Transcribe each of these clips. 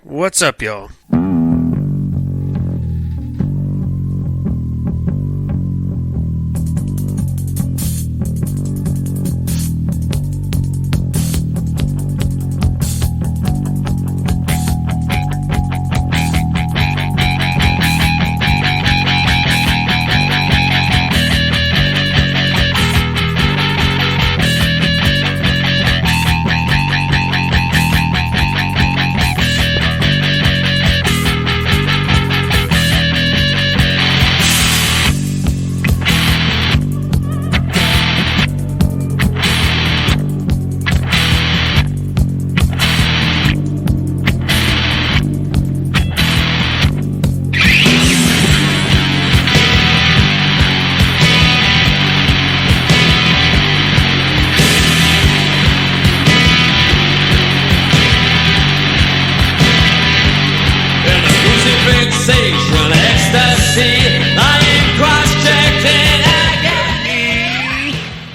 What's up, y'all?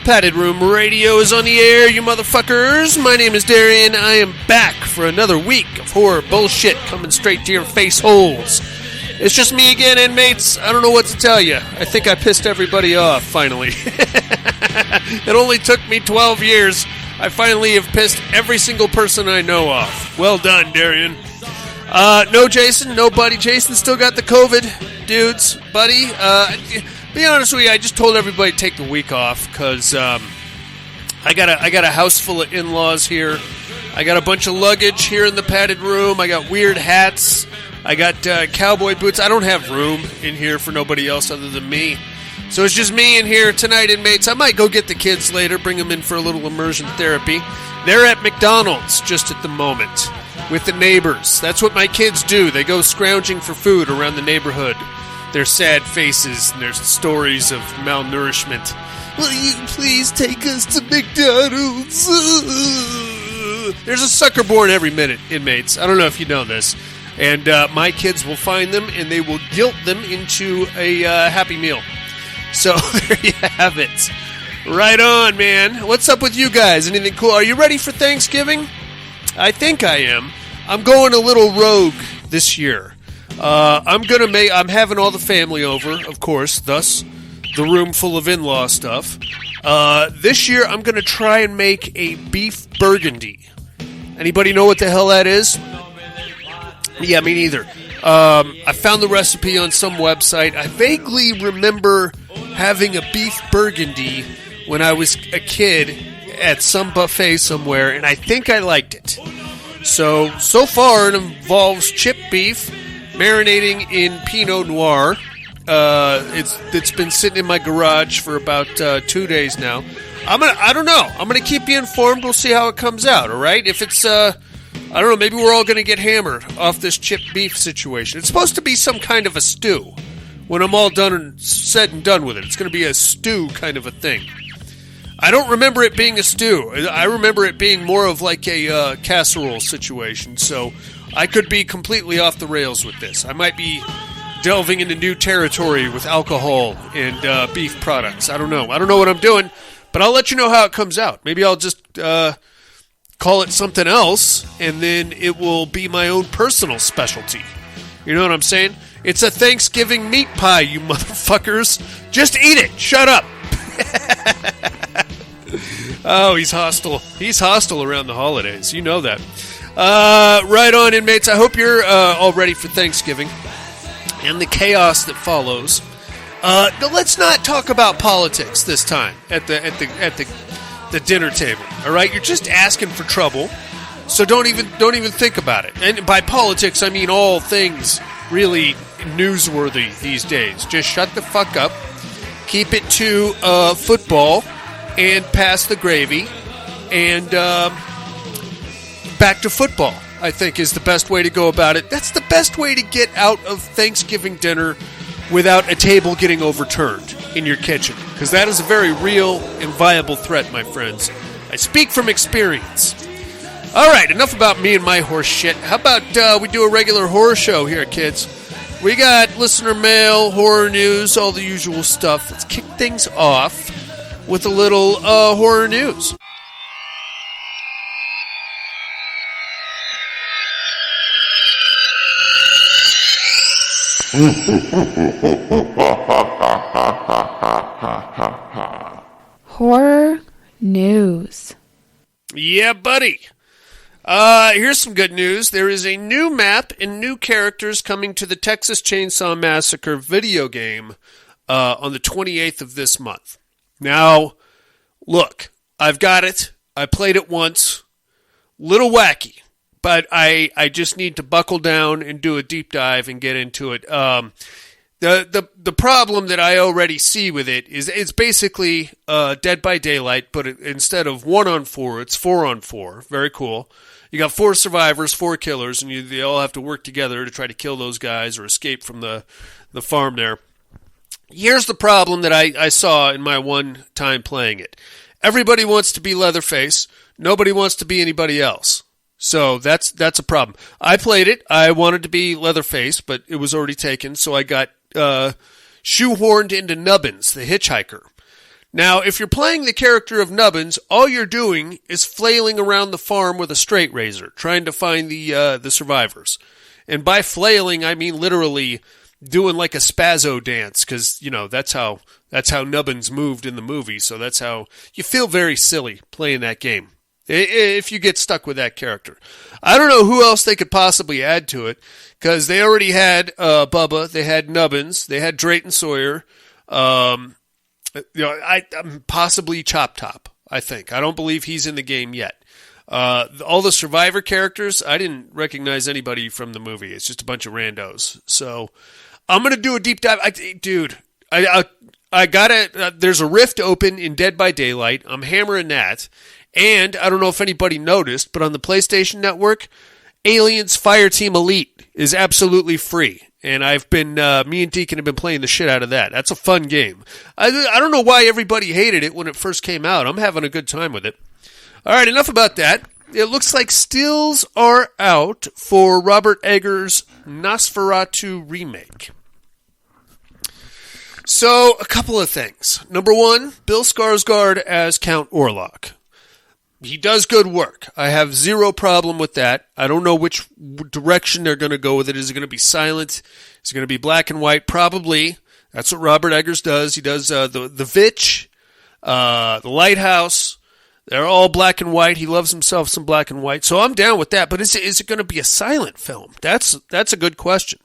Padded Room Radio is on the air, you motherfuckers. My name is Darian. I am back for another week of horror bullshit coming straight to your face holes. It's just me again, inmates. I don't know what to tell you. I think I pissed everybody off, finally. It only took me 12 years. I finally have pissed every single person I know off. Well done, Darian. No Jason, no Buddy. Jason still got the COVID, dudes. Buddy, be honest with you, I just told everybody to take the week off because I got a house full of in-laws here. I got a bunch of luggage here in the padded room. I got weird hats. I got cowboy boots. I don't have room in here for nobody else other than me. So it's just me in here tonight, inmates. I might go get the kids later, bring them in for a little immersion therapy. They're at McDonald's just at the moment with the neighbors. That's what my kids do. They go scrounging for food around the neighborhood. Their sad faces and their stories of malnourishment. Will you please take us to McDonald's? There's a sucker born every minute, inmates. I don't know if you know this. And my kids will find them and they will guilt them into a Happy Meal. So there you have it. Right on, man. What's up with you guys? Anything cool? Are you ready for Thanksgiving? I think I am. I'm going a little rogue this year. I'm having all the family over, of course, thus the room full of in-law stuff. This year I'm gonna try and make a beef burgundy. Anybody know what the hell that is? Yeah, me neither. I found the recipe on some website. I vaguely remember having a beef burgundy when I was a kid at some buffet somewhere, and I think I liked it. So far it involves chipped beef, marinating in Pinot Noir. It's been sitting in my garage for about 2 days now. I don't know. I'm gonna keep you informed. We'll see how it comes out. All right. If it's I don't know. Maybe we're all gonna get hammered off this chipped beef situation. It's supposed to be some kind of a stew. When I'm all done and said and done with it, it's gonna be a stew kind of a thing. I don't remember it being a stew. I remember it being more of like a casserole situation. So I could be completely off the rails with this. I might be delving into new territory with alcohol and beef products. I don't know. I don't know what I'm doing, but I'll let you know how it comes out. Maybe I'll just call it something else, and then it will be my own personal specialty. You know what I'm saying? It's a Thanksgiving meat pie, you motherfuckers. Just eat it. Shut up. Oh, he's hostile. He's hostile around the holidays. You know that. Right on, inmates. I hope you're all ready for Thanksgiving and the chaos that follows. Let's not talk about politics this time at the dinner table. All right, you're just asking for trouble, so don't even think about it. And by politics, I mean all things really newsworthy these days. Just shut the fuck up. Keep it to football and pass the gravy and. Back to football, I think, is the best way to go about it. That's the best way to get out of Thanksgiving dinner without a table getting overturned in your kitchen, because that is a very real and viable threat, my friends. I speak from experience. All right, enough about me and my horse shit. How about we do a regular horror show here, kids? We got listener mail, horror news, all the usual stuff. Let's kick things off with a little horror news. Horror news. Yeah, buddy. Here's some good news. There is a new map and new characters coming to the Texas Chainsaw Massacre video game on the 28th of this month. Now, look, I've got it. I played it once. Little wacky, but I just need to buckle down and do a deep dive and get into it. The problem that I already see with it is it's basically Dead by Daylight, but instead of 1-on-4, it's 4-on-4. Very cool. You got 4 survivors, 4 killers, and they all have to work together to try to kill those guys or escape from the farm there. Here's the problem that I saw in my one time playing it. Everybody wants to be Leatherface. Nobody wants to be anybody else. So that's a problem. I played it. I wanted to be Leatherface, but it was already taken, so I got shoehorned into Nubbins, the hitchhiker. Now, if you're playing the character of Nubbins, all you're doing is flailing around the farm with a straight razor, trying to find the survivors. And by flailing, I mean literally doing like a spazzo dance, because that's how Nubbins moved in the movie. So that's how you feel very silly playing that game if you get stuck with that character. I don't know who else they could possibly add to it, because they already had Bubba, they had Nubbins, they had Drayton Sawyer. Possibly Chop Top, I think. I don't believe he's in the game yet. All the Survivor characters, I didn't recognize anybody from the movie. It's just a bunch of randos. So I'm going to do a deep dive. I got it. There's a rift open in Dead by Daylight. I'm hammering that. And I don't know if anybody noticed, but on the PlayStation Network, Aliens Fireteam Elite is absolutely free. And I've been, me and Deacon have been playing the shit out of that. That's a fun game. I don't know why everybody hated it when it first came out. I'm having a good time with it. All right, enough about that. It looks like stills are out for Robert Eggers' Nosferatu remake. So, a couple of things. Number one, Bill Skarsgård as Count Orlok. He does good work. I have zero problem with that. I don't know which direction they're going to go with it. Is it going to be silent? Is it going to be black and white? Probably. That's what Robert Eggers does. He does the Vitch, the Lighthouse. They're all black and white. He loves himself some black and white. So I'm down with that. But is it going to be a silent film? That's a good question.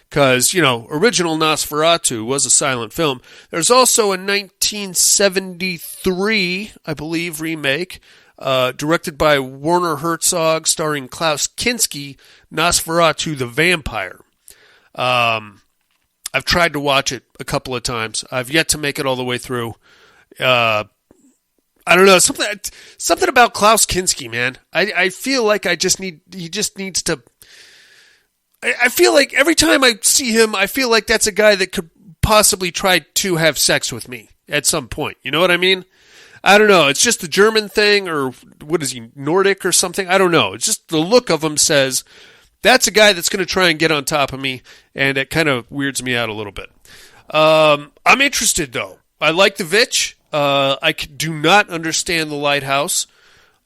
Because, original Nosferatu was a silent film. There's also a 1973, I believe, remake, directed by Werner Herzog, starring Klaus Kinski, Nosferatu the Vampire. I've tried to watch it a couple of times. I've yet to make it all the way through. I don't know, something about Klaus Kinski, man. I feel like he just needs to... I feel like every time I see him, I feel like that's a guy that could possibly try to have sex with me at some point. You know what I mean? I don't know. It's just the German thing, or what is he, Nordic or something? I don't know. It's just the look of him says, that's a guy that's going to try and get on top of me, and it kind of weirds me out a little bit. I'm interested, though. I like the Vitch. I do not understand the Lighthouse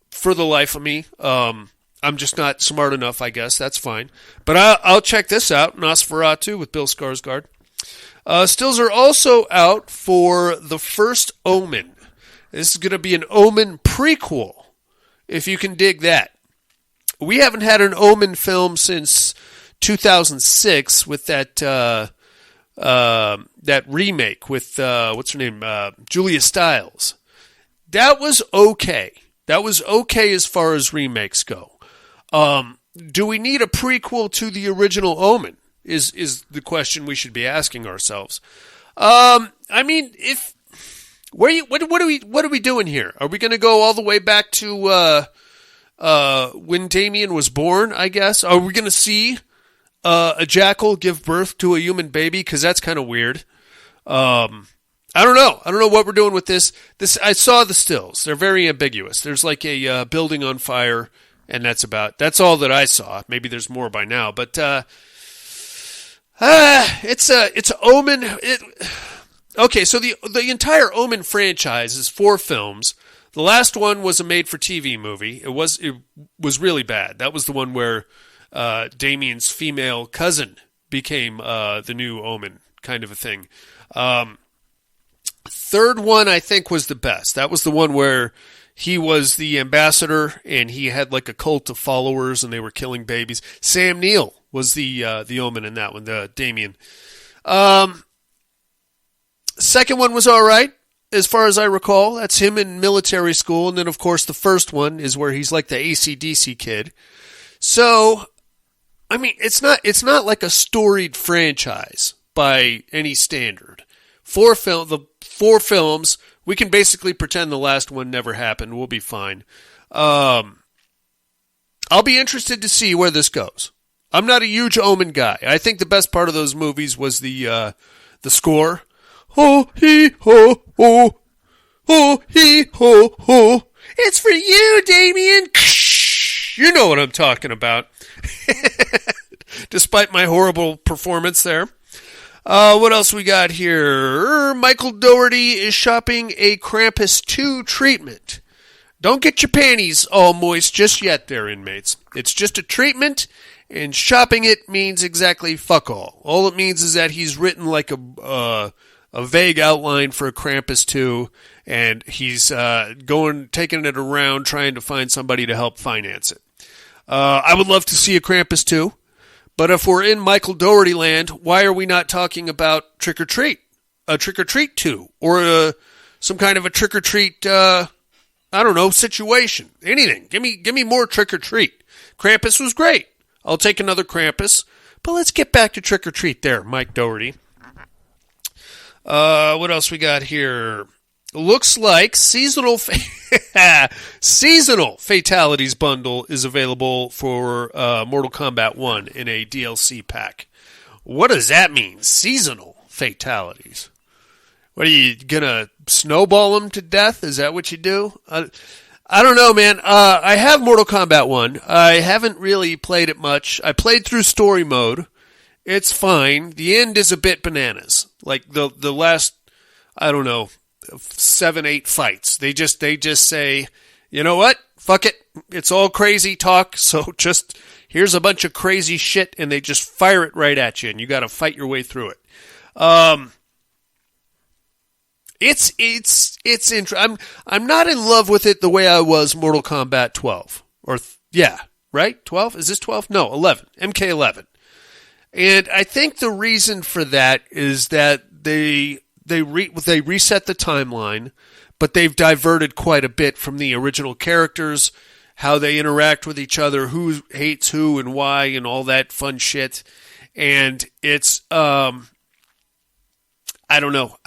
for the life of me. I'm just not smart enough, I guess. That's fine. But I'll check this out, Nosferatu with Bill Skarsgård. Stills are also out for the first Omen. This is going to be an Omen prequel, if you can dig that. We haven't had an Omen film since 2006 with that remake with, what's her name, Julia Stiles. That was okay. That was okay as far as remakes go. Do we need a prequel to the original Omen? Is the question we should be asking ourselves. I mean, what are we doing here? Are we going to go all the way back to when Damien was born? I guess. Are we going to see a jackal give birth to a human baby? Because that's kind of weird. I don't know. I don't know what we're doing with this. I saw the stills. They're very ambiguous. There's like a building on fire. And that's all that I saw. Maybe there's more by now, but it's Omen. Okay, so the entire Omen franchise is 4 films. The last one was a made-for-TV movie. It was really bad. That was the one where Damien's female cousin became the new Omen kind of a thing. Third one, I think, was the best. That was the one where he was the ambassador and he had like a cult of followers and they were killing babies. Sam Neill was the Omen in that one, the Damien. Second one was all right, as far as I recall. That's him in military school. And then, of course, the first one is where he's like the AC/DC kid. So, I mean, it's not like a storied franchise by any standard. The four films, we can basically pretend the last one never happened. We'll be fine. I'll be interested to see where this goes. I'm not a huge Omen guy. I think the best part of those movies was the score. Ho hee ho ho, ho hee ho ho. It's for you, Damien. You know what I'm talking about. Despite my horrible performance there. What else we got here? Michael Dougherty is shopping a Krampus 2 treatment. Don't get your panties all moist just yet there, inmates. It's just a treatment, and shopping it means exactly fuck all. All it means is that he's written like a vague outline for a Krampus 2, and he's taking it around trying to find somebody to help finance it. I would love to see a Krampus 2. But if we're in Michael Dougherty land, why are we not talking about Trick or Treat? A Trick or Treat 2. Or some kind of a Trick or Treat, situation. Anything. Give me more Trick or Treat. Krampus was great. I'll take another Krampus. But let's get back to Trick or Treat there, Mike Dougherty. What else we got here? Looks like seasonal fatalities bundle is available for Mortal Kombat 1 in a DLC pack. What does that mean? Seasonal fatalities. What are you gonna snowball them to death? Is that what you do? I don't know, man. I have Mortal Kombat 1. I haven't really played it much. I played through story mode. It's fine. The end is a bit bananas. Like the last, 7-8 fights. They just say, you know what? Fuck it. It's all crazy talk. So just here's a bunch of crazy shit, and they just fire it right at you, and you got to fight your way through it. It's interesting. I'm not in love with it the way I was Mortal Kombat 12 right? 12? Is this 12? No, 11. MK11. And I think the reason for that is that they reset the timeline, but they've diverted quite a bit from the original characters, how they interact with each other, who hates who and why, and all that fun shit. And it's I don't know.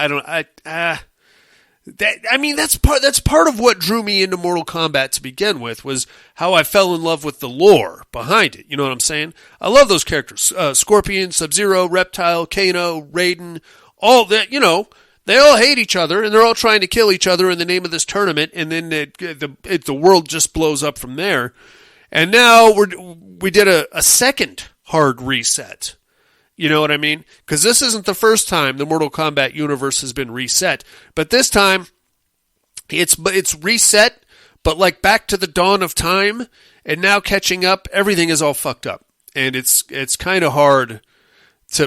That's part of what drew me into Mortal Kombat to begin with, was how I fell in love with the lore behind it. You know what I'm saying? I love those characters. Scorpion, Sub-Zero, Reptile, Kano, Raiden, all that, they all hate each other, and they're all trying to kill each other in the name of this tournament, and then the world just blows up from there. And now we did a second hard reset. You know what I mean? Because this isn't the first time the Mortal Kombat universe has been reset. But this time, it's reset, but like back to the dawn of time, and now catching up, everything is all fucked up. And it's kind of hard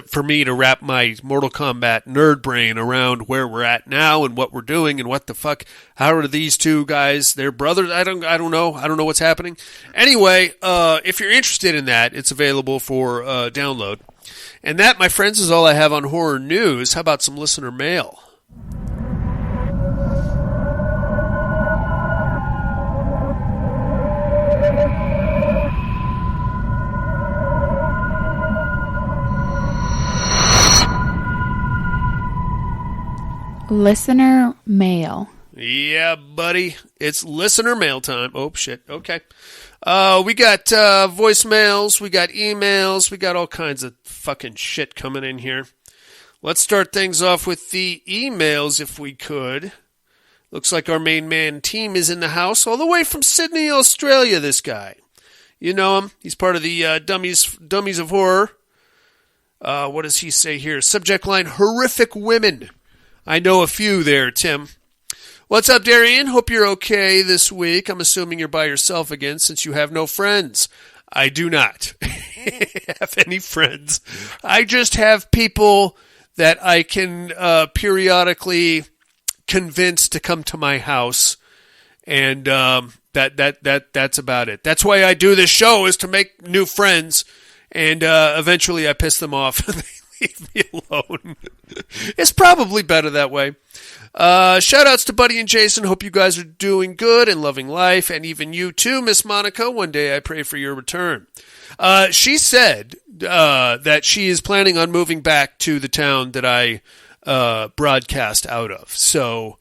for me to wrap my Mortal Kombat nerd brain around where we're at now and what we're doing and what the fuck. How are these two guys? They're brothers? I don't know. I don't know what's happening. Anyway, if you're interested in that, it's available for download. And that, my friends, is all I have on horror news. How about some listener mail? Listener mail. Yeah, buddy. It's listener mail time. Oh, shit. Okay. We got voicemails, we got emails, we got all kinds of fucking shit coming in here. Let's start things off with the emails, if we could. Looks like our main man team is in the house, all the way from Sydney, Australia, this guy. You know him. He's part of the Dummies of Horror. What does he say here? Subject line, horrific women. I know a few there, Tim. What's up, Darian? Hope you're okay this week. I'm assuming you're by yourself again since you have no friends. I do not have any friends. I just have people that I can periodically convince to come to my house, and that's about it. That's why I do this show, is to make new friends, and eventually I piss them off and they leave me alone. It's probably better that way. Shout outs to Buddy and Jason. Hope you guys are doing good and loving life, and even you too, Miss Monica. One day I pray for your return. She said that she is planning on moving back to the town that I broadcast out of. So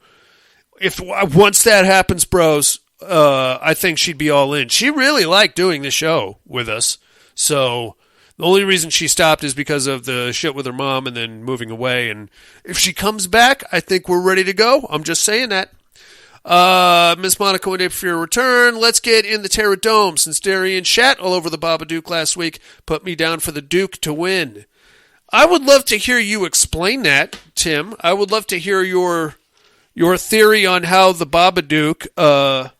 if once that happens, bros, I think she'd be all in. She really liked doing the show with us. So the only reason she stopped is because of the shit with her mom and then moving away. And if she comes back, I think we're ready to go. I'm just saying that. Miss Monica, one day for your return. Let's get in the Terra Dome. Since Darian shat all over the Babadook last week, put me down for the Duke to win. I would love to hear you explain that, Tim. I would love to hear your theory on how the Babadook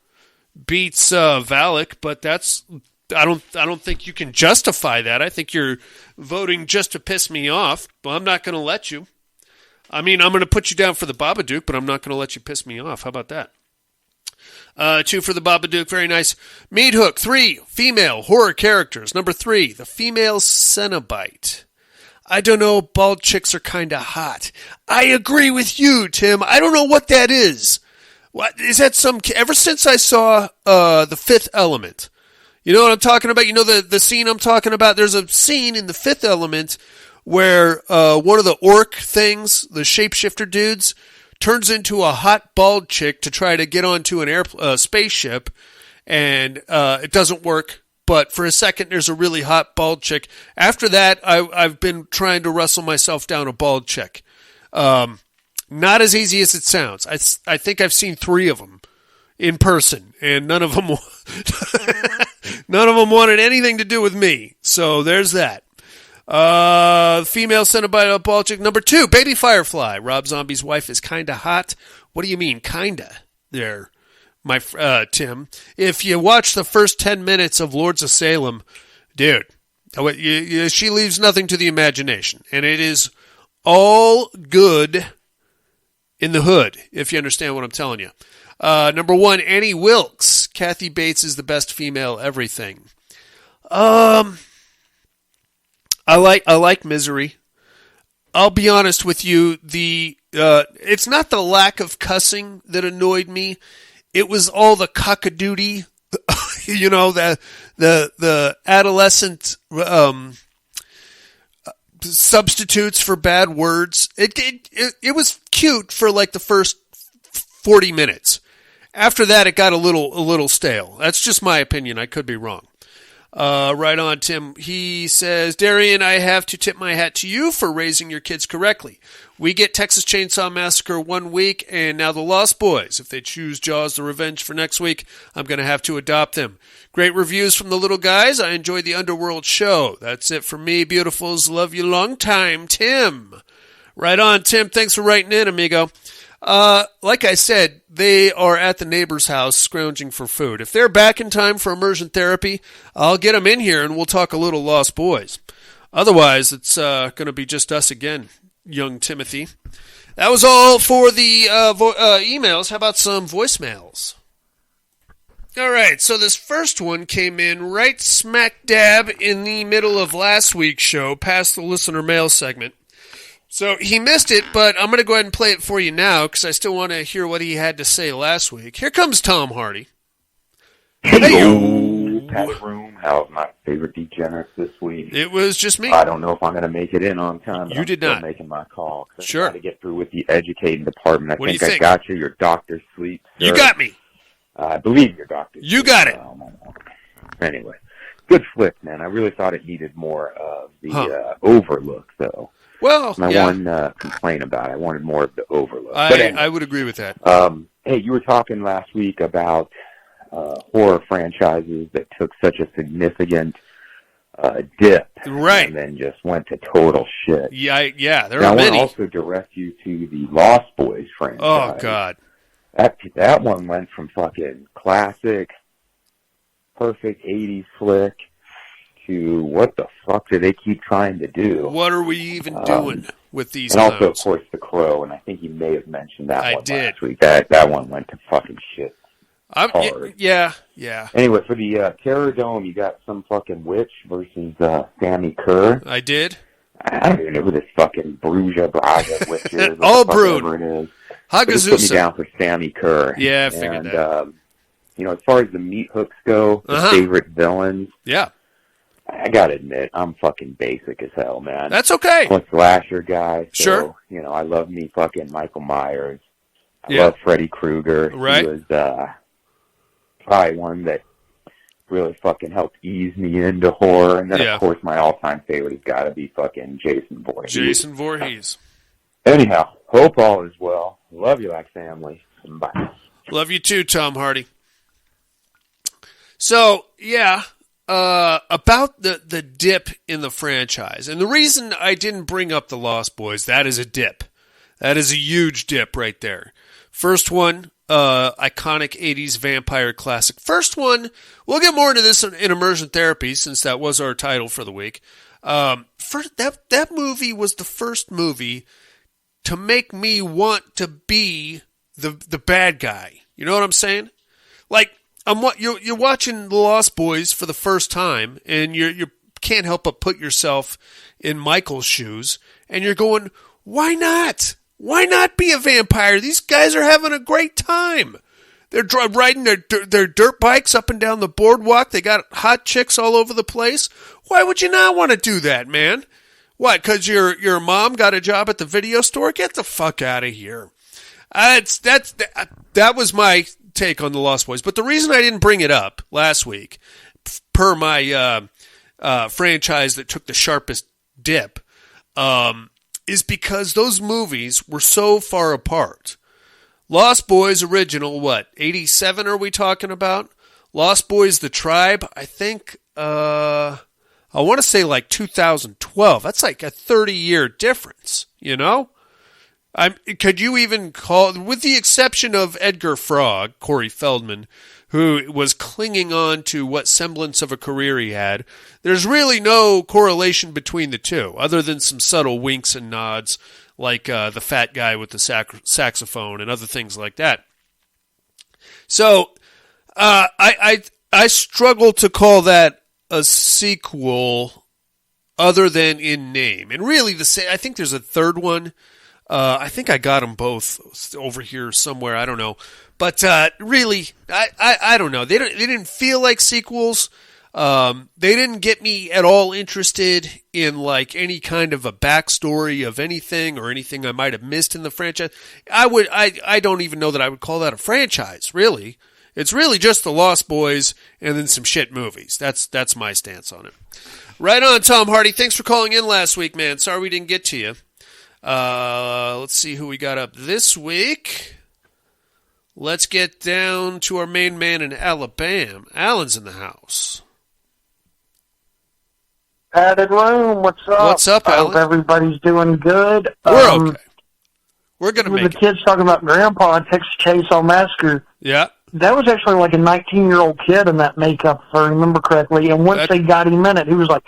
beats Valak, but I don't think you can justify that. I think you're voting just to piss me off. But I'm not going to let you. I mean, I'm going to put you down for the Babadook, but I'm not going to let you piss me off. How about that? 2 for the Babadook. Very nice. Meat Hook. 3, female horror characters. Number 3, the female Cenobite. I don't know, bald chicks are kind of hot. I agree with you, Tim. I don't know what that is. What is that? Ever since I saw The Fifth Element, you know what I'm talking about? You know the scene I'm talking about? There's a scene in The Fifth Element where one of the orc things, the shapeshifter dudes, turns into a hot bald chick to try to get onto an spaceship, and it doesn't work. But for a second, there's a really hot bald chick. After that, I've been trying to wrestle myself down a bald chick. Not as easy as it sounds. I think I've seen 3 of them in person, and none of them wanted anything to do with me. So there's that. Female Cenobite bald chick. Number 2, Baby Firefly. Rob Zombie's wife is kinda hot. What do you mean, kinda? There. Tim, if you watch the first 10 minutes of Lords of Salem, dude, she leaves nothing to the imagination. And it is all good in the hood, if you understand what I'm telling you. Number 1, Annie Wilkes. Kathy Bates is the best female everything. I like Misery. I'll be honest with you, it's not the lack of cussing that annoyed me. It was all the cockadoodie, you know, the adolescent substitutes for bad words. It was cute for like the first 40 minutes. After that, it got a little stale. That's just my opinion. I could be wrong. Right on, Tim. He says, Darian, I have to tip my hat to you for raising your kids correctly. We get Texas Chainsaw Massacre 1 week, and now the Lost Boys. If they choose Jaws the Revenge for next week, I'm going to have to adopt them. Great reviews from the little guys. I enjoyed the Underworld show. That's it for me, beautifuls. Love you long time, Tim. Right on, Tim. Thanks for writing in, amigo. Like I said, they are at the neighbor's house scrounging for food. If they're back in time for immersion therapy, I'll get them in here and we'll talk a little Lost Boys. Otherwise, it's going to be just us again, young Timothy. That was all for the emails. How about some voicemails? All right, so this first one came in right smack dab in the middle of last week's show, past the listener mail segment. So he missed it, but I'm going to go ahead and play it for you now because I still want to hear what he had to say last week. Here comes Tom Hardy. Hello, Pat Room. How's my favorite degenerates this week? It was just me. I don't know if I'm going to make it in on time. But You did I'm not. Making my call. Sure. I got to get through with the educating department. What do I you think? got you. Your doctor sleep. Sir. You got me. I believe your doctor. You got it. Anyway, good flick, man. I really thought it needed more of the overlook, though. Well, My yeah. one complaint about it. I wanted more of the overlook. I would agree with that. Hey, you were talking last week about horror franchises that took such a significant dip, Right. and then just went to total shit. Yeah, there Now, are I want to many. also direct you to the Lost Boys franchise. Oh, God. That one went from fucking classic, perfect 80s flick to what the fuck do they keep trying to do? What are we even doing with these And also, of clowns? course, The Crow, and I think you may have mentioned that one did. last week. That one went to fucking shit. Hard. Yeah. Anyway, for the Terror Dome, you got some fucking witch versus Sammy Kerr. I did. I don't even know who this fucking Bruja Braga witch is. All Brood. brood. It is. Just put me Hagazusa. down for Sammy Kerr. Yeah, I figured that. As far as the meat hooks go, the favorite villains, Yeah. I gotta admit, I'm fucking basic as hell, man. That's okay. I'm a slasher guy, so, Sure. I love me fucking Michael Myers. I Yeah. love Freddy Krueger. Right. He was probably one that really fucking helped ease me into horror. And then, of course, my all-time favorite has got to be fucking Jason Voorhees. Jason Voorhees. Anyhow, hope all is well. Love you like family. Bye. Love you too, Tom Hardy. So, yeah, about the dip in the franchise. And the reason I didn't bring up The Lost Boys, that is a dip. That is a huge dip right there. First one, iconic 80s vampire classic. First one, we'll get more into this in immersion therapy since that was our title for the week. That movie was the first movie to make me want to be the bad guy. You know what I'm saying? Like, you're watching The Lost Boys for the first time, and you can't help but put yourself in Michael's shoes, and you're going, why not? Why not be a vampire? These guys are having a great time. They're riding their dirt bikes up and down the boardwalk. They got hot chicks all over the place. Why would you not want to do that, man? What, because your mom got a job at the video store? Get the fuck out of here. That was my take on The Lost Boys. But the reason I didn't bring it up last week, per my franchise that took the sharpest dip, is because those movies were so far apart. Lost Boys original, what, 87 are we talking about? Lost Boys The Tribe, I think, I want to say like 2012. That's like a 30-year difference, you know? Could you even call, with the exception of Edgar Frog, Corey Feldman, who was clinging on to what semblance of a career he had, there's really no correlation between the two, other than some subtle winks and nods, like the fat guy with the saxophone and other things like that. So, I struggle to call that a sequel other than in name. And really, I think there's a third one. I think I got them both over here somewhere. I don't know. But really, I don't know. They didn't feel like sequels. They didn't get me at all interested in like any kind of a backstory of anything or anything I might have missed in the franchise. I don't even know that I would call that a franchise, really. It's really just The Lost Boys and then some shit movies. That's my stance on it. Right on, Tom Hardy. Thanks for calling in last week, man. Sorry we didn't get to you. Let's see who we got up this week. Let's get down to our main man in Alabama. Alan's in the house. Padded room, what's up? What's up, I Alan? hope everybody's doing good. We're okay. We're going to make the it. kids talking about Grandpa in Texas Chainsaw Massacre. Yeah. That was actually like a 19-year-old kid in that makeup, if I remember correctly. And once they got him in it, he was like,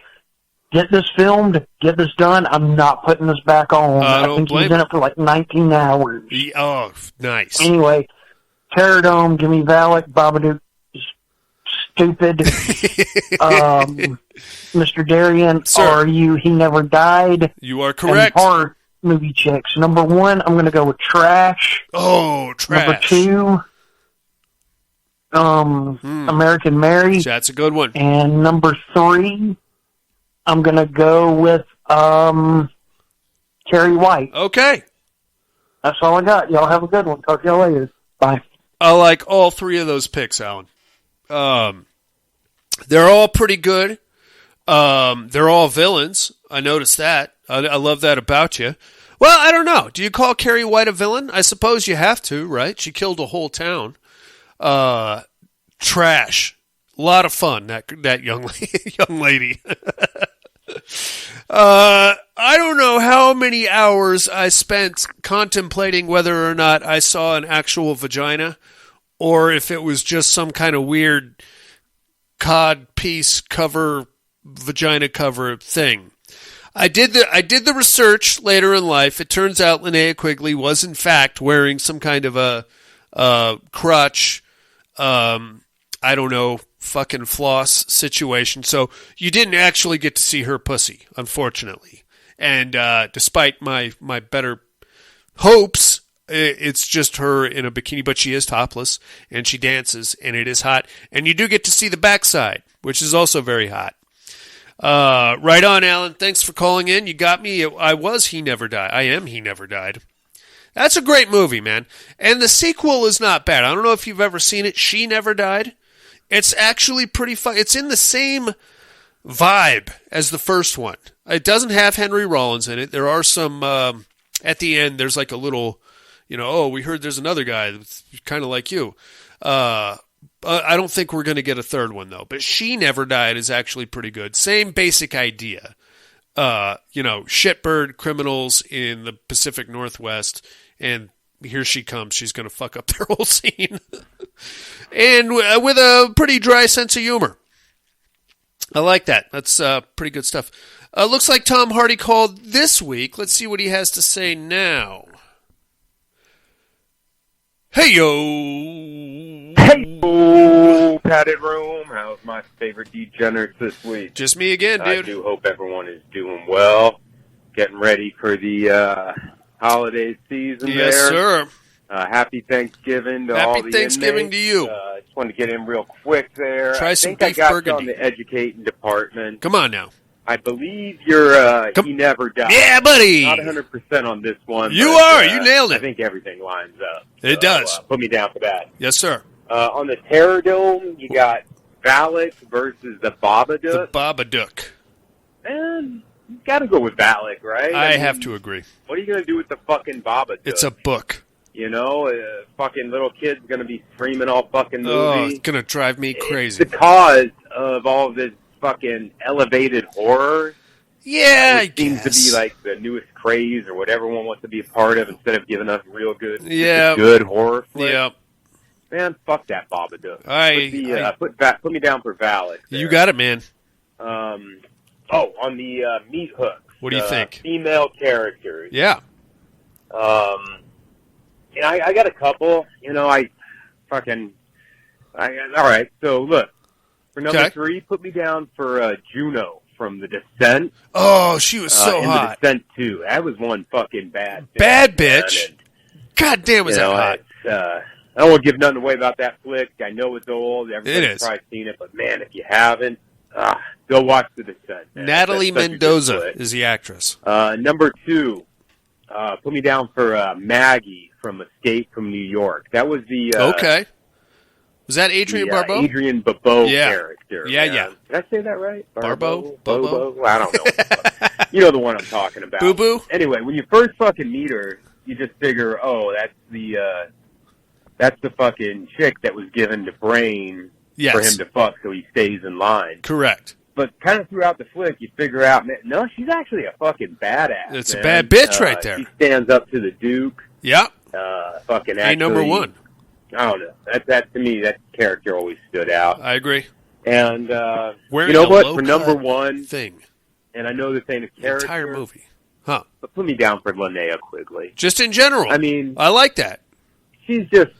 get this filmed, get this done. I'm not putting this back on. I think he was in it for like 19 hours. Oh, nice. Anyway, Terror Dome, Jimmy Valak, Babadook is stupid. Mr. Darien, Sir. are you He Never Died? You are correct. And horror movie checks. Number one, I'm going to go with Trash. Oh, Trash. Number two, American Mary. That's a good one. And number three, I'm going to go with Carrie White. Okay. That's all I got. Y'all have a good one. Talk to y'all later. Bye. I like all three of those picks, Alan. They're all pretty good. They're all villains. I noticed that. I love that about you. Well, I don't know. Do you call Carrie White a villain? I suppose you have to, right? She killed a whole town. Trash. A lot of fun, that young lady. I don't know how many hours I spent contemplating whether or not I saw an actual vagina or if it was just some kind of weird cod piece cover vagina cover thing. I did the research later in life. It turns out Linnea Quigley was in fact wearing some kind of a crotch, I don't know, fucking floss situation. So you didn't actually get to see her pussy, unfortunately. And despite my better hopes, it's just her in a bikini, but she is topless and she dances and it is hot. And you do get to see the backside, which is also very hot. Right on, Alan. Thanks for calling in. You got me. I was He Never Died. I am He Never Died. That's a great movie, man. And the sequel is not bad. I don't know if you've ever seen it. She Never Died. It's actually pretty fun. It's in the same vibe as the first one. It doesn't have Henry Rollins in it. There are some, at the end, there's like a little, oh, we heard there's another guy that's kind of like you. I don't think we're going to get a third one, though. But She Never Died is actually pretty good. Same basic idea. Shitbird criminals in the Pacific Northwest, and here she comes. She's going to fuck up their whole scene. And with a pretty dry sense of humor. I like that. That's pretty good stuff. Looks like Tom Hardy called this week. Let's see what he has to say now. Hey, yo. Hey, yo. Padded room. How's my favorite degenerates this week? Just me again, dude. I do hope everyone is doing well. Getting ready for the holiday season yes, there. Sir. Happy Thanksgiving to all the inmates. Happy Thanksgiving to you. I just wanted to get in real quick there. Try I some think beef I got burgundy. you on the educating department. Come on now. I believe you're He Never Died. Yeah, buddy. Not 100% on this one. You but, are. You nailed it. I think everything lines up. It does. Put me down for that. Yes, sir. On the Terror Dome, you got Valak versus the Babadook. The Babadook. And you got to go with Valak, right? I mean, have to agree. What are you going to do with the fucking Babadook? It's a book. Fucking little kid's going to be screaming all fucking movie. Oh, it's going to drive me crazy. It's the cause of all this fucking elevated horror. Yeah, I seems guess. to be like the newest craze or what everyone wants to be a part of instead of giving us real good, yeah, good horror flick. Yeah. Man, fuck that Babadook. Put me down for Valak. You got it, man. On the meat hook. What do you think? Female characters. Yeah. I got a couple. All right. So look, for number 3, put me down for Juno from The Descent. Oh, she was so hot. The Descent 2. That was one fucking bad bitch. Bad bitch. God damn, was that hot. I don't want to give nothing away about that flick. I know it's old. Everybody's probably seen it. But, man, if you haven't, go watch The Descent. Man. Natalie Mendoza is the actress. Number 2, put me down for Maggie from Escape from New York. That was the... okay. Was that Adrienne Barbeau? Adrienne Barbeau character. Yeah, man. yeah. Did I say that right? Barbeau? Bobo? I don't know. You know the one I'm talking about. Boo-boo? Anyway, when you first fucking meet her, you just figure, oh, that's the fucking chick that was given to Brain for him to fuck so he stays in line. Correct. But kind of throughout the flick, you figure out, man, no, she's actually a fucking badass. It's a bad bitch right there. She stands up to the Duke. Yep. Fucking actually, number 1. I don't know. That to me, that character always stood out. I agree. And you know what? For number 1 thing, and I know this ain't a character, the entire movie, huh? But put me down for Linnea Quigley. Just in general. I mean, I like that. She's just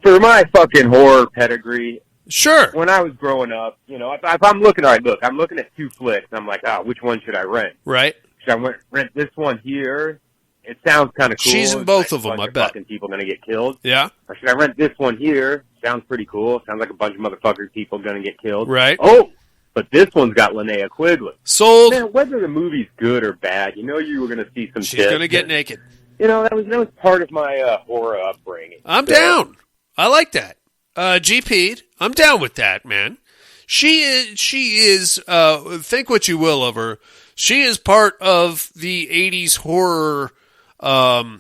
for my fucking horror pedigree. Sure. When I was growing up, if I'm looking, all right, look, I'm looking at 2 flicks. I'm like, which one should I rent? Right. Should I rent this one here? It sounds kind of cool. She's in both of them, I bet. Fucking people going to get killed. Yeah. Or should I rent this one here? Sounds pretty cool. Sounds like a bunch of motherfuckers people going to get killed. Right. Oh, but this one's got Linnea Quigley. Sold. Man, whether the movie's good or bad, you were going to see some shit. She's going to get naked. That was part of my horror upbringing. I'm down. I like that. GP, I'm down with that, man. She is, think what you will of her. She is part of the 80s horror, I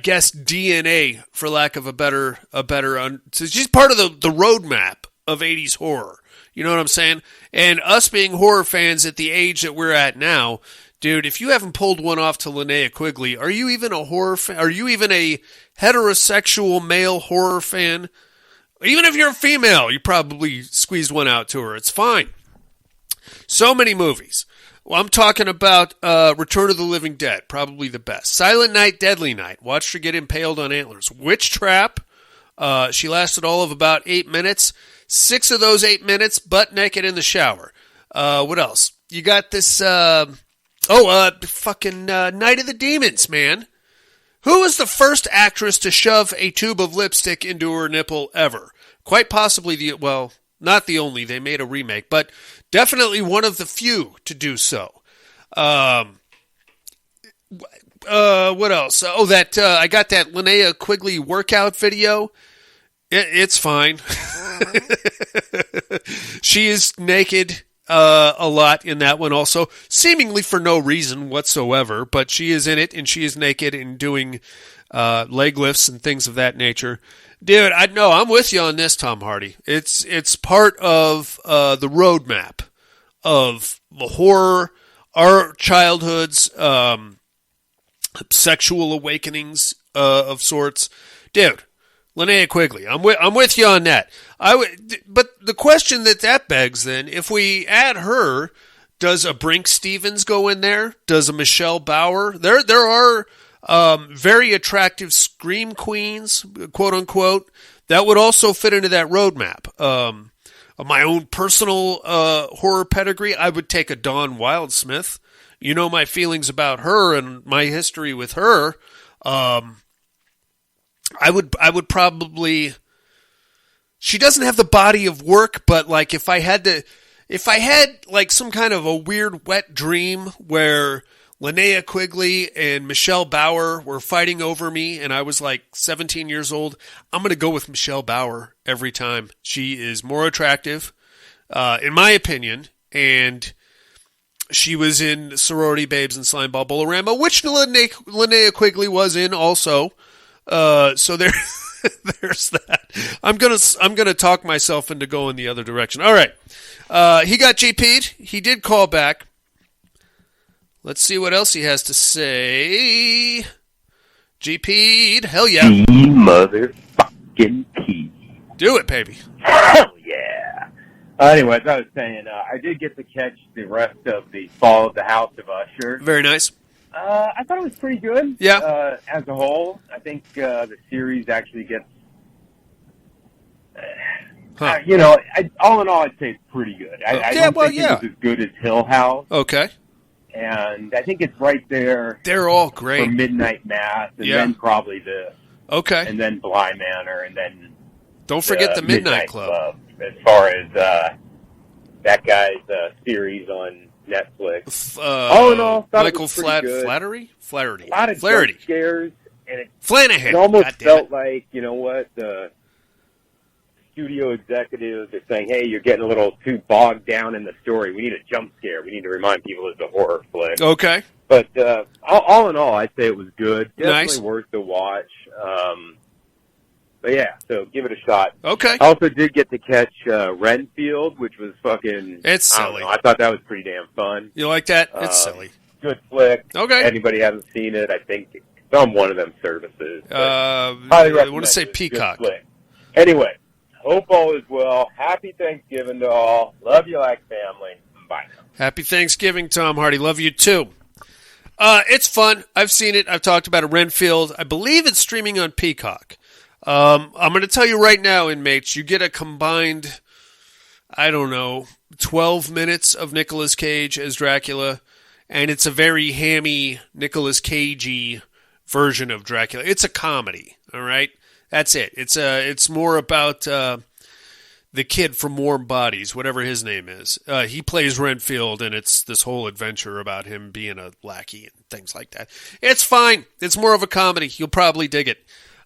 guess, DNA, for lack of a better, so she's part of the roadmap of 80s horror. You know what I'm saying? And us being horror fans at the age that we're at now, dude, if you haven't pulled one off to Linnea Quigley, are you even a horror fan? Are you even a heterosexual male horror fan? Even if you're a female, you probably squeezed one out to her. It's fine. So many movies. Well, I'm talking about Return of the Living Dead, probably the best. Silent Night, Deadly Night. Watched her get impaled on antlers. Witch Trap. She lasted all of about 8 minutes. 6 of those 8 minutes, butt naked in the shower. What else? You got this, fucking Night of the Demons, man. Who was the first actress to shove a tube of lipstick into her nipple ever? Quite possibly not the only. They made a remake, but definitely one of the few to do so. What else? I got that Linnea Quigley workout video. It's fine. She is naked a lot in that one also, seemingly for no reason whatsoever, but she is in it, and she is naked and doing leg lifts and things of that nature. Dude, I'm with you on this, Tom Hardy. It's part of the roadmap of the horror, our childhoods, sexual awakenings of sorts. Dude, Linnea Quigley, I'm with you on that. But the question that begs then, if we add her, does a Brink Stevens go in there? Does a Michelle Bauer? There are very attractive scream queens, quote unquote, that would also fit into that roadmap. My own personal horror pedigree, I would take a Dawn Wildsmith. You know my feelings about her and my history with her. I would probably. She doesn't have the body of work, but like if I had like some kind of a weird wet dream where Linnea Quigley and Michelle Bauer were fighting over me and I was like 17 years old, I'm going to go with Michelle Bauer every time. She is more attractive, in my opinion, and she was in Sorority Babes and Slimeball Bolorama, which Linnea Quigley was in also. So there's that. I'm gonna talk myself into going the other direction. All right. He got GP'd. He did call back. Let's see what else he has to say. GP'd. Hell yeah. Motherfucking P. Do it, baby. Hell yeah. Anyways, I was saying, I did get to catch the rest of the Fall of the House of Usher. Very nice. I thought it was pretty good. Yeah. As a whole, I think the series actually gets, all in all, I'd say it's pretty good. I don't think it was as good as Hill House. Okay. And I think it's right there. They're all great. For Midnight Mass, and then probably this. Okay. And then Bly Manor, and then don't forget the Midnight Club. As far as that guy's series on Netflix. All in all, Michael Flaherty? A lot of jump scares. And Flanagan. It almost felt like, you know what, the studio executives are saying, hey, you're getting a little too bogged down in the story. We need a jump scare. We need to remind people it's a horror flick. Okay. But all in all, I'd say it was good. Definitely nice. Worth the watch. But yeah, so give it a shot. Okay. I also did get to catch Renfield, which was fucking... It's silly. I thought that was pretty damn fun. You like that? It's silly. Good flick. Okay. Anybody hasn't seen it, I think it's on one of them services. I want to say Peacock. Anyway, hope all is well. Happy Thanksgiving to all. Love you like family. Bye now. Happy Thanksgiving, Tom Hardy. Love you too. It's fun. I've seen it. I've talked about it. Renfield. I believe it's streaming on Peacock. I'm going to tell you right now, inmates, you get a combined, 12 minutes of Nicolas Cage as Dracula, and it's a very hammy Nicolas Cagey version of Dracula. It's a comedy, all right? That's it. It's more about the kid from Warm Bodies, whatever his name is. He plays Renfield, and it's this whole adventure about him being a lackey and things like that. It's fine. It's more of a comedy. You'll probably dig it.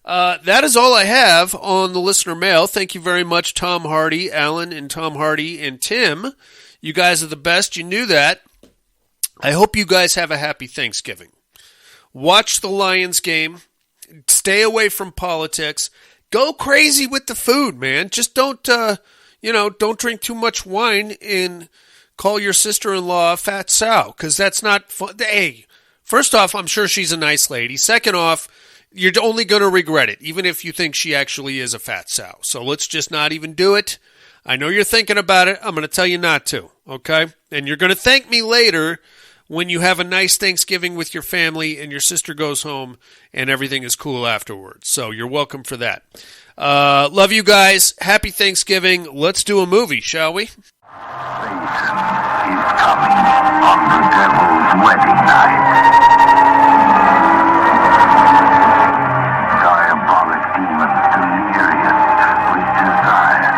That is all I have on the listener mail. Thank you very much, Tom Hardy, Alan, and Tom Hardy, and Tim. You guys are the best. You knew that. I hope you guys have a happy Thanksgiving. Watch the Lions game. Stay away from politics. Go crazy with the food, man. Just don't drink too much wine and call your sister-in-law a fat sow, because that's not fun. Hey, first off, I'm sure she's a nice lady. Second off, you're only going to regret it, even if you think she actually is a fat sow. So let's just not even do it. I know you're thinking about it. I'm going to tell you not to, okay? And you're going to thank me later when you have a nice Thanksgiving with your family and your sister goes home and everything is cool afterwards. So you're welcome for that. Love you guys. Happy Thanksgiving. Let's do a movie, shall we? Satan is coming on the devil's wedding night. Diabolic demons delirious with desire.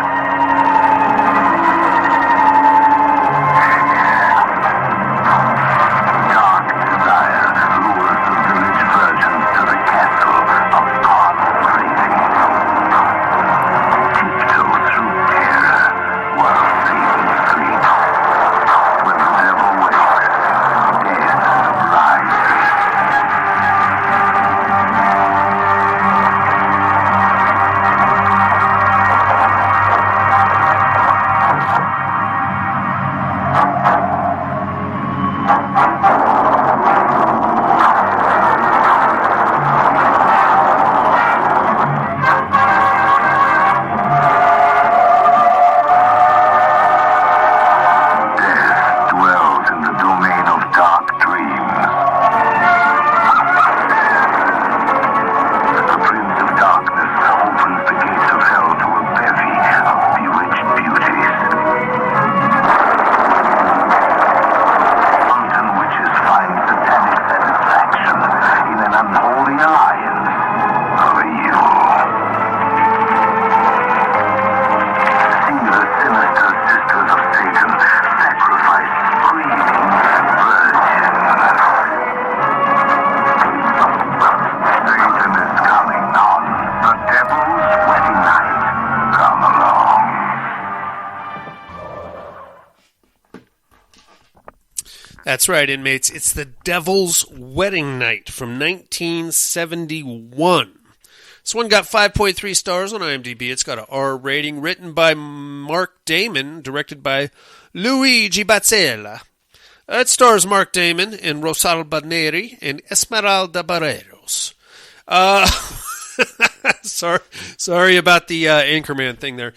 Dark desire lures the village virgins to the castle of carnal craving. Tiptoe through terror while Satan sleeps. When the devil wakes, death rises. Death dwells in the domain of dark dreams. The Prince of Darkness opens the gates of hell to a bevy of bewitched beauties. Wanton witches find satanic satisfaction in an unholy alliance of evil. See the sinister sisters of Satan sacrifice screaming virgins. Satan is coming on the devil's wedding night. Come along. That's right, inmates. It's The Devil's Wedding Night from 1971. This one got 5.3 stars on IMDb. It's got an R rating, written by Mark Damon, directed by Luigi Bazzella. It stars Mark Damon and Rosalba Neri and Esmeralda Barreros. Sorry about the Anchorman thing there.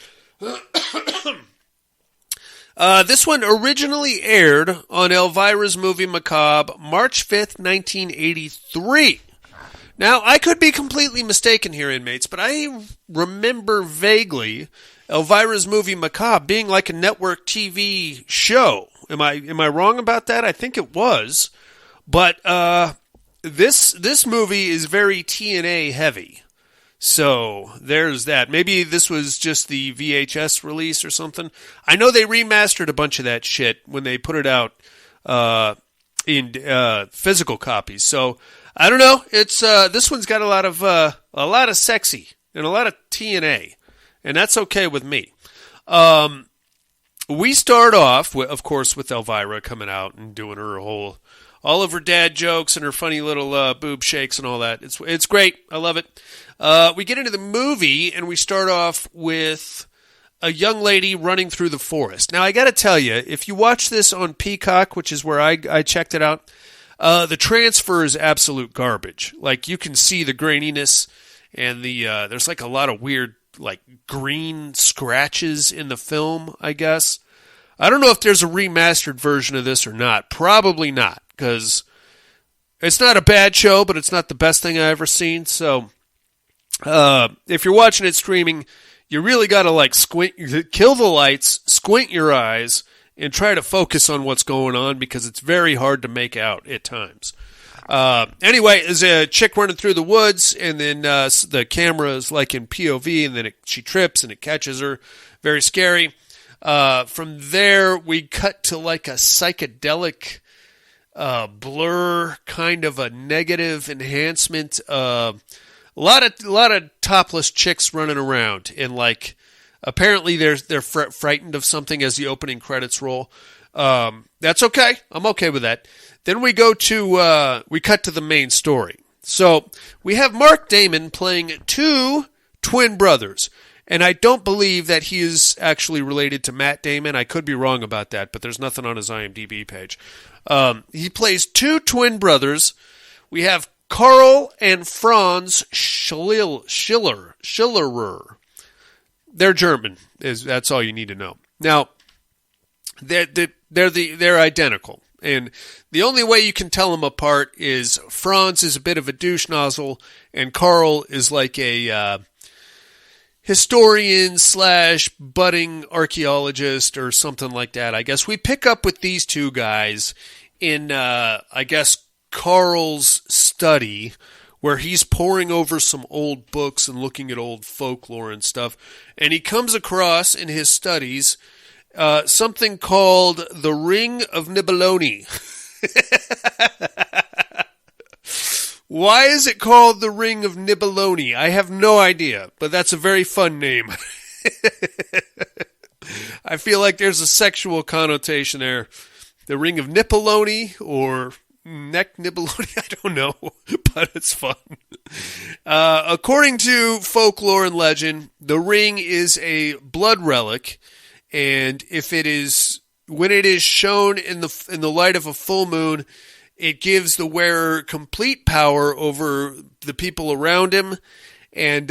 This one originally aired on Elvira's Movie Macabre, March 5th, 1983. Now, I could be completely mistaken here, inmates, but I remember vaguely Elvira's Movie Macabre being like a network TV show. Am I wrong about that? I think it was. But this movie is very TNA heavy. So there's that. Maybe this was just the VHS release or something. I know they remastered a bunch of that shit when they put it out in physical copies. So I don't know. It's this one's got a lot of sexy and a lot of TNA, and that's okay with me. We start off, of course, with Elvira coming out and doing her all of her dad jokes and her funny little boob shakes and all that. It's great. I love it. We get into the movie, and we start off with a young lady running through the forest. Now, I got to tell you, if you watch this on Peacock, which is where I checked it out, the transfer is absolute garbage. Like, you can see the graininess, and there's like a lot of weird, like, green scratches in the film, I guess. I don't know if there's a remastered version of this or not. Probably not, because it's not a bad show, but it's not the best thing I've ever seen, so if you're watching it streaming, you really got to like kill the lights, squint your eyes, and try to focus on what's going on because it's very hard to make out at times. Anyway, there's a chick running through the woods, and then the camera is like in POV, and then she trips and it catches her. Very scary. From there, we cut to like a psychedelic blur, kind of a negative enhancement. A lot of topless chicks running around, and like apparently they're frightened of something as the opening credits roll. That's okay. I'm okay with that. Then we cut to the main story. So we have Mark Damon playing two twin brothers, and I don't believe that he is actually related to Matt Damon. I could be wrong about that, but there's nothing on his IMDb page. He plays two twin brothers. We have Karl and Franz Schillerer. They're German. That's all you need to know. Now, they're identical. And the only way you can tell them apart is Franz is a bit of a douche nozzle, and Karl is like a historian / budding archaeologist or something like that. I guess we pick up with these two guys in, I guess, Karl's study, where he's poring over some old books and looking at old folklore and stuff, and he comes across in his studies something called the Ring of Nibeloni. Why is it called the Ring of Nibeloni? I have no idea, but that's a very fun name. I feel like there's a sexual connotation there. The Ring of Nipoloni or Neck Nibeloni, I don't know, but it's fun. According to folklore and legend, the ring is a blood relic, and when it is shown in the light of a full moon, it gives the wearer complete power over the people around him, and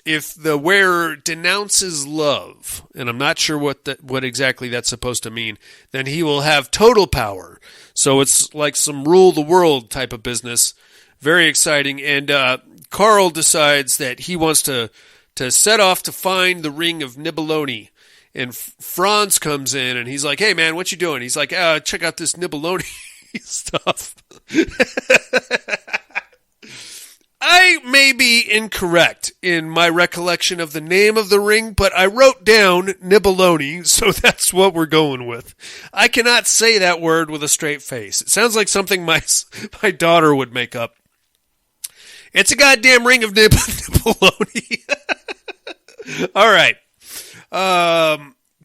if the wearer denounces love, and I'm not sure what exactly that's supposed to mean, then he will have total power. So it's like some rule the world type of business. Very exciting. And Karl decides that he wants to set off to find the Ring of Nibeloni. And Franz comes in and he's like, "Hey man, what you doing?" He's like, "Check out this Nibeloni stuff." I may be incorrect in my recollection of the name of the ring, but I wrote down Nibeloni, so that's what we're going with. I cannot say that word with a straight face. It sounds like something my daughter would make up. It's a goddamn ring of Nibeloni. All right.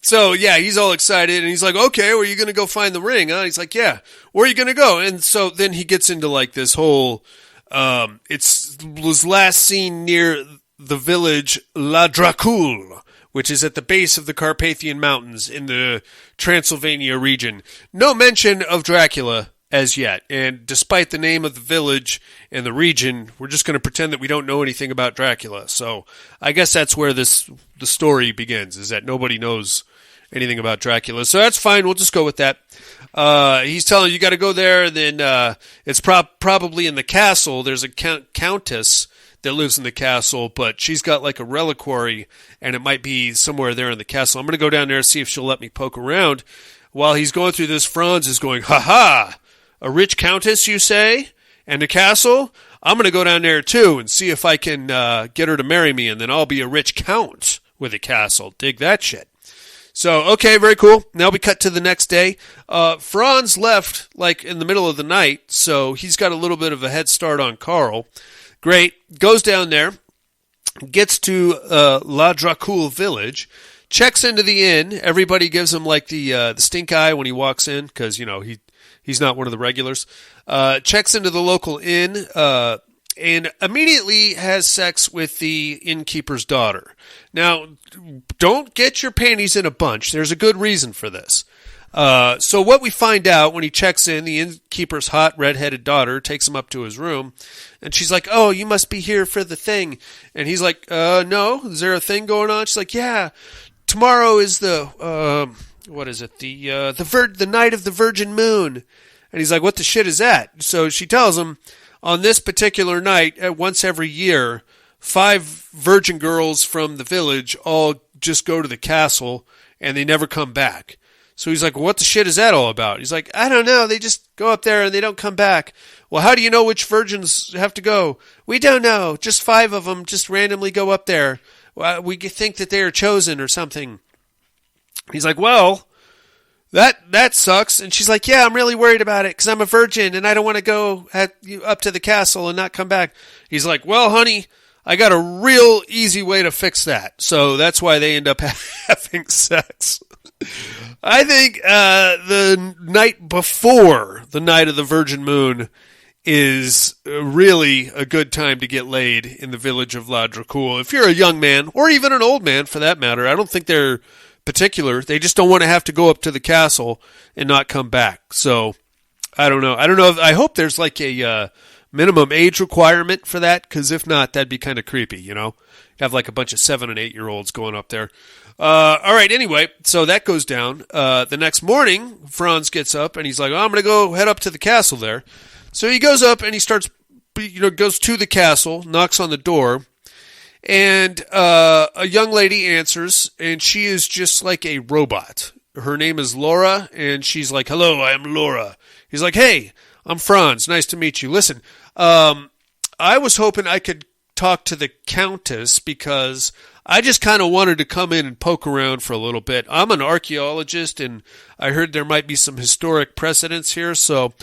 So yeah, he's all excited and he's like, "Okay, well, are you going to go find the ring?" Huh? He's like, "Yeah." "Where are you going to go?" And so then he gets into like this whole, it was last seen near the village La Dracul, which is at the base of the Carpathian Mountains in the Transylvania region. No mention of Dracula as yet, and despite the name of the village and the region, we're just going to pretend that we don't know anything about Dracula. So I guess that's where the story begins, is that nobody knows anything about Dracula. So that's fine, we'll just go with that. He's telling you got to go there, and then it's probably in the castle. There's a countess that lives in the castle, but she's got like a reliquary, and it might be somewhere there in the castle. I'm going to go down there and see if she'll let me poke around. While he's going through this, Franz is going, "Ha ha! A rich countess, you say? And a castle? I'm going to go down there too and see if I can get her to marry me, and then I'll be a rich count with a castle. Dig that shit." So, okay, very cool. Now we cut to the next day. Franz left like in the middle of the night, so he's got a little bit of a head start on Karl. Great. Goes down there, gets to La Dracul village, checks into the inn. Everybody gives him like the stink eye when he walks in, because, you know, he's not one of the regulars. Checks into the local inn, and immediately has sex with the innkeeper's daughter. Now, don't get your panties in a bunch. There's a good reason for this. So what we find out when he checks in, the innkeeper's hot red-headed daughter takes him up to his room, and she's like, "Oh, you must be here for the thing." And he's like, "No, is there a thing going on?" She's like, "Yeah, tomorrow is the, what is it? The night of the Virgin Moon." And he's like, "What the shit is that?" So she tells him, on this particular night, once every year, 5 virgin girls from the village all just go to the castle, and they never come back. So he's like, "Well, what the shit is that all about?" He's like, "I don't know. They just go up there and they don't come back." "Well, how do you know which virgins have to go?" "We don't know. Just 5 of them just randomly go up there. We think that they are chosen or something." He's like, "Well, that sucks." And she's like, "Yeah, I'm really worried about it because I'm a virgin and I don't want to go up to the castle and not come back." He's like, "Well, honey, I got a real easy way to fix that." So that's why they end up having sex. I think the night before the night of the Virgin Moon is really a good time to get laid in the village of La Dracul. If you're a young man, or even an old man for that matter, I don't think they're particular. They just don't want to have to go up to the castle and not come back. So I don't know. I hope there's like a minimum age requirement for that? Because if not, that'd be kind of creepy, you know? Have like a bunch of 7 and 8 year olds going up there. All right, anyway, so that goes down. The next morning, Franz gets up and he's like, I'm going to go head up to the castle there. So he goes up and he starts, goes to the castle, knocks on the door, and a young lady answers, and she is just like a robot. Her name is Laura, and she's like, hello, I am Laura. He's like, hey, I'm Franz. Nice to meet you. Listen, I was hoping I could talk to the Countess because I just kind of wanted to come in and poke around for a little bit. I'm an archaeologist, and I heard there might be some historic precedents here. So,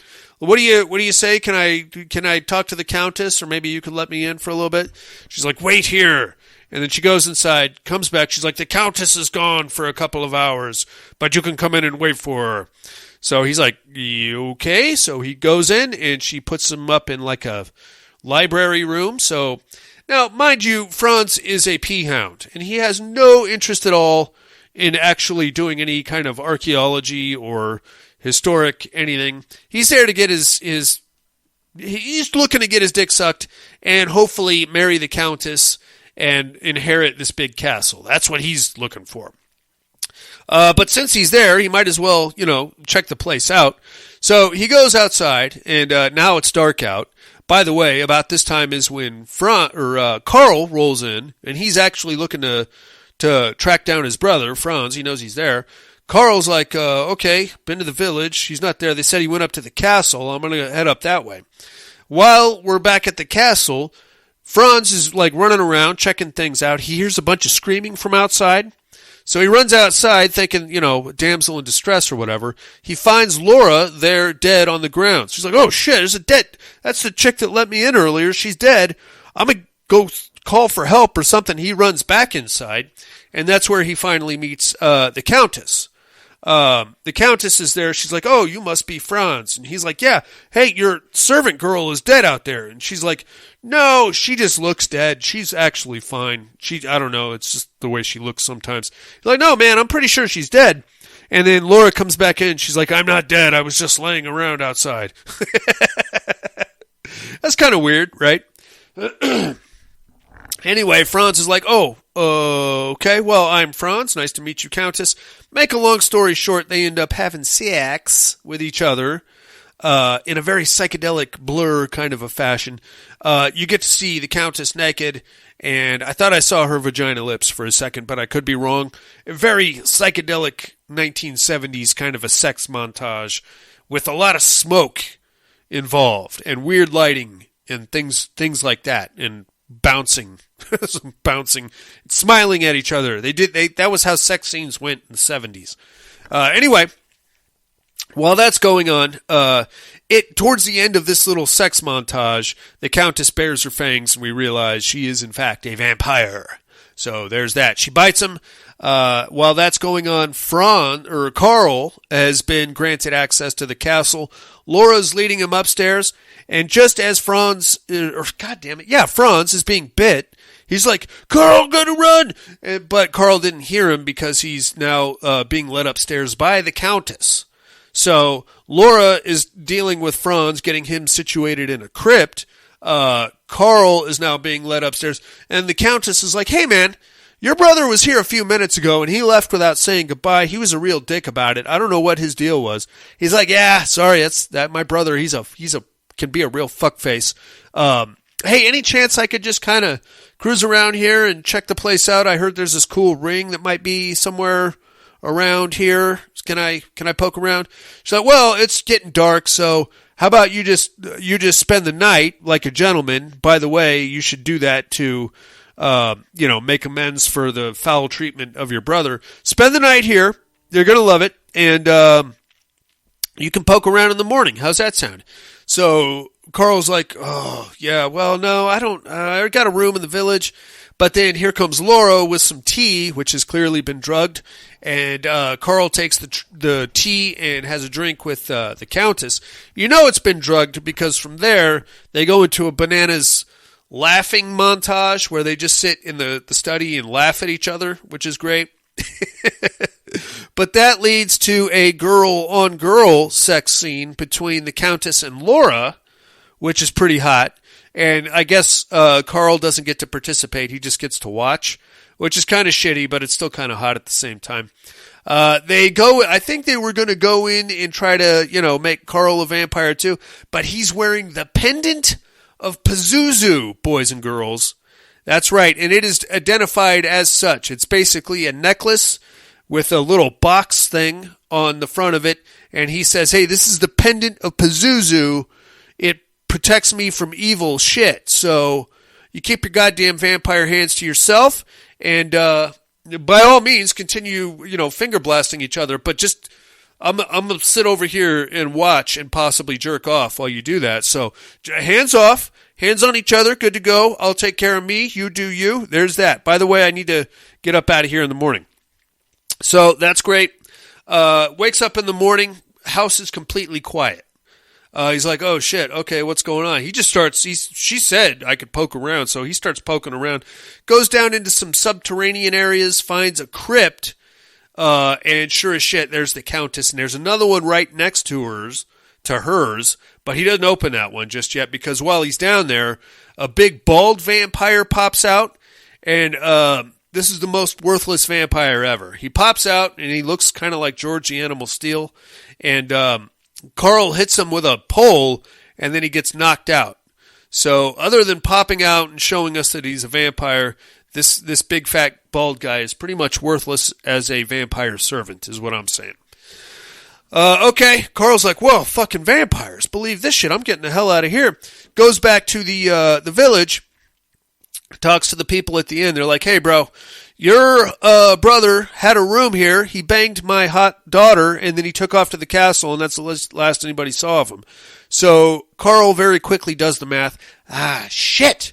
what do you say? Can I talk to the Countess, or maybe you could let me in for a little bit? She's like, wait here. And then she goes inside, comes back. She's like, the Countess is gone for a couple of hours, but you can come in and wait for her. So he's like, okay. So he goes in, and she puts him up in like a library room. So now, mind you, Franz is a peahound, and he has no interest at all in actually doing any kind of archaeology or historic anything. He's there to get he's looking to get his dick sucked and hopefully marry the Countess and inherit this big castle. That's what he's looking for. But since he's there, he might as well, check the place out. So he goes outside, and now it's dark out. By the way, about this time is when Carl rolls in, and he's actually looking to track down his brother, Franz. He knows he's there. Carl's like, okay, been to the village. He's not there. They said he went up to the castle. I'm going to head up that way. While we're back at the castle, Franz is like running around, checking things out. He hears a bunch of screaming from outside. So he runs outside thinking, damsel in distress or whatever. He finds Laura there dead on the ground. She's like, oh shit, that's the chick that let me in earlier. She's dead. I'm going to go call for help or something. He runs back inside, and that's where he finally meets the Countess. The Countess is there. She's like, oh, you must be Franz. And he's like, yeah, hey, your servant girl is dead out there. And she's like, no, she just looks dead. She's actually fine. I don't know. It's just the way she looks sometimes. He's like, no, man, I'm pretty sure she's dead. And then Laura comes back in. She's like, I'm not dead. I was just laying around outside. That's kind of weird, right? Anyway, Franz is like, oh, okay, well, I'm Franz. Nice to meet you, Countess. Make a long story short, they end up having sex with each other in a very psychedelic blur kind of a fashion. You get to see the Countess naked, and I thought I saw her vagina lips for a second, but I could be wrong. A very psychedelic 1970s kind of a sex montage with a lot of smoke involved and weird lighting and things like that, and bouncing, smiling at each other. That was how sex scenes went in the 70s. Anyway, while that's going on, towards the end of this little sex montage, the Countess bares her fangs, and we realize she is in fact a vampire. So there's that. She bites him. While that's going on, Carl has been granted access to the castle. Laura's leading him upstairs, and just as Franz is being bit, he's like, Carl, gotta run! But Carl didn't hear him because he's now being led upstairs by the Countess. So Laura is dealing with Franz, getting him situated in a crypt. Carl is now being led upstairs, and the Countess is like, hey man, your brother was here a few minutes ago, and he left without saying goodbye. He was a real dick about it. I don't know what his deal was. He's like, yeah, sorry, that's my brother. Can be a real fuckface. Hey, any chance I could just kind of cruise around here and check the place out? I heard there's this cool ring that might be somewhere around here. Can I poke around? She's like, well, it's getting dark, so how about you just spend the night like a gentleman? By the way, you should do that to make amends for the foul treatment of your brother. Spend the night here. You're going to love it. And you can poke around in the morning. How's that sound? So Carl's like, oh, yeah, well, no, I don't. I got a room in the village. But then here comes Laura with some tea, which has clearly been drugged. And Carl takes the tea and has a drink with the Countess. You know it's been drugged because from there they go into a bananas laughing montage where they just sit in the study and laugh at each other, which is great. But that leads to a girl-on-girl sex scene between the Countess and Laura, which is pretty hot. And I guess Carl doesn't get to participate. He just gets to watch, which is kind of shitty, but it's still kind of hot at the same time. I think they were going to go in and try to, make Carl a vampire too, but he's wearing the pendant of Pazuzu, boys and girls. That's right, and it is identified as such. It's basically a necklace with a little box thing on the front of it, and he says, hey, this is the pendant of Pazuzu. It protects me from evil shit, so you keep your goddamn vampire hands to yourself, and by all means, continue, finger blasting each other, but just, I'm going to sit over here and watch and possibly jerk off while you do that. So, hands off, hands on each other, good to go. I'll take care of me, you do you. There's that. By the way, I need to get up out of here in the morning. So, that's great. Wakes up in the morning, house is completely quiet. He's like, oh shit, okay, what's going on? He just starts, she said I could poke around, so he starts poking around, goes down into some subterranean areas, finds a crypt, and sure as shit, there's the Countess, and there's another one right next to hers, but he doesn't open that one just yet, because while he's down there, a big bald vampire pops out, and this is the most worthless vampire ever. He pops out, and he looks kind of like George the Animal Steel, and Carl hits him with a pole, and then he gets knocked out. So, other than popping out and showing us that he's a vampire, this big fat bald guy is pretty much worthless as a vampire servant, is what I'm saying. Okay, Carl's like, whoa, fucking vampires, believe this shit, I'm getting the hell out of here. Goes back to the village, talks to the people at the inn. They're like, hey, bro, your brother had a room here. He banged my hot daughter, and then he took off to the castle, and that's the last anybody saw of him. So Carl very quickly does the math. Shit.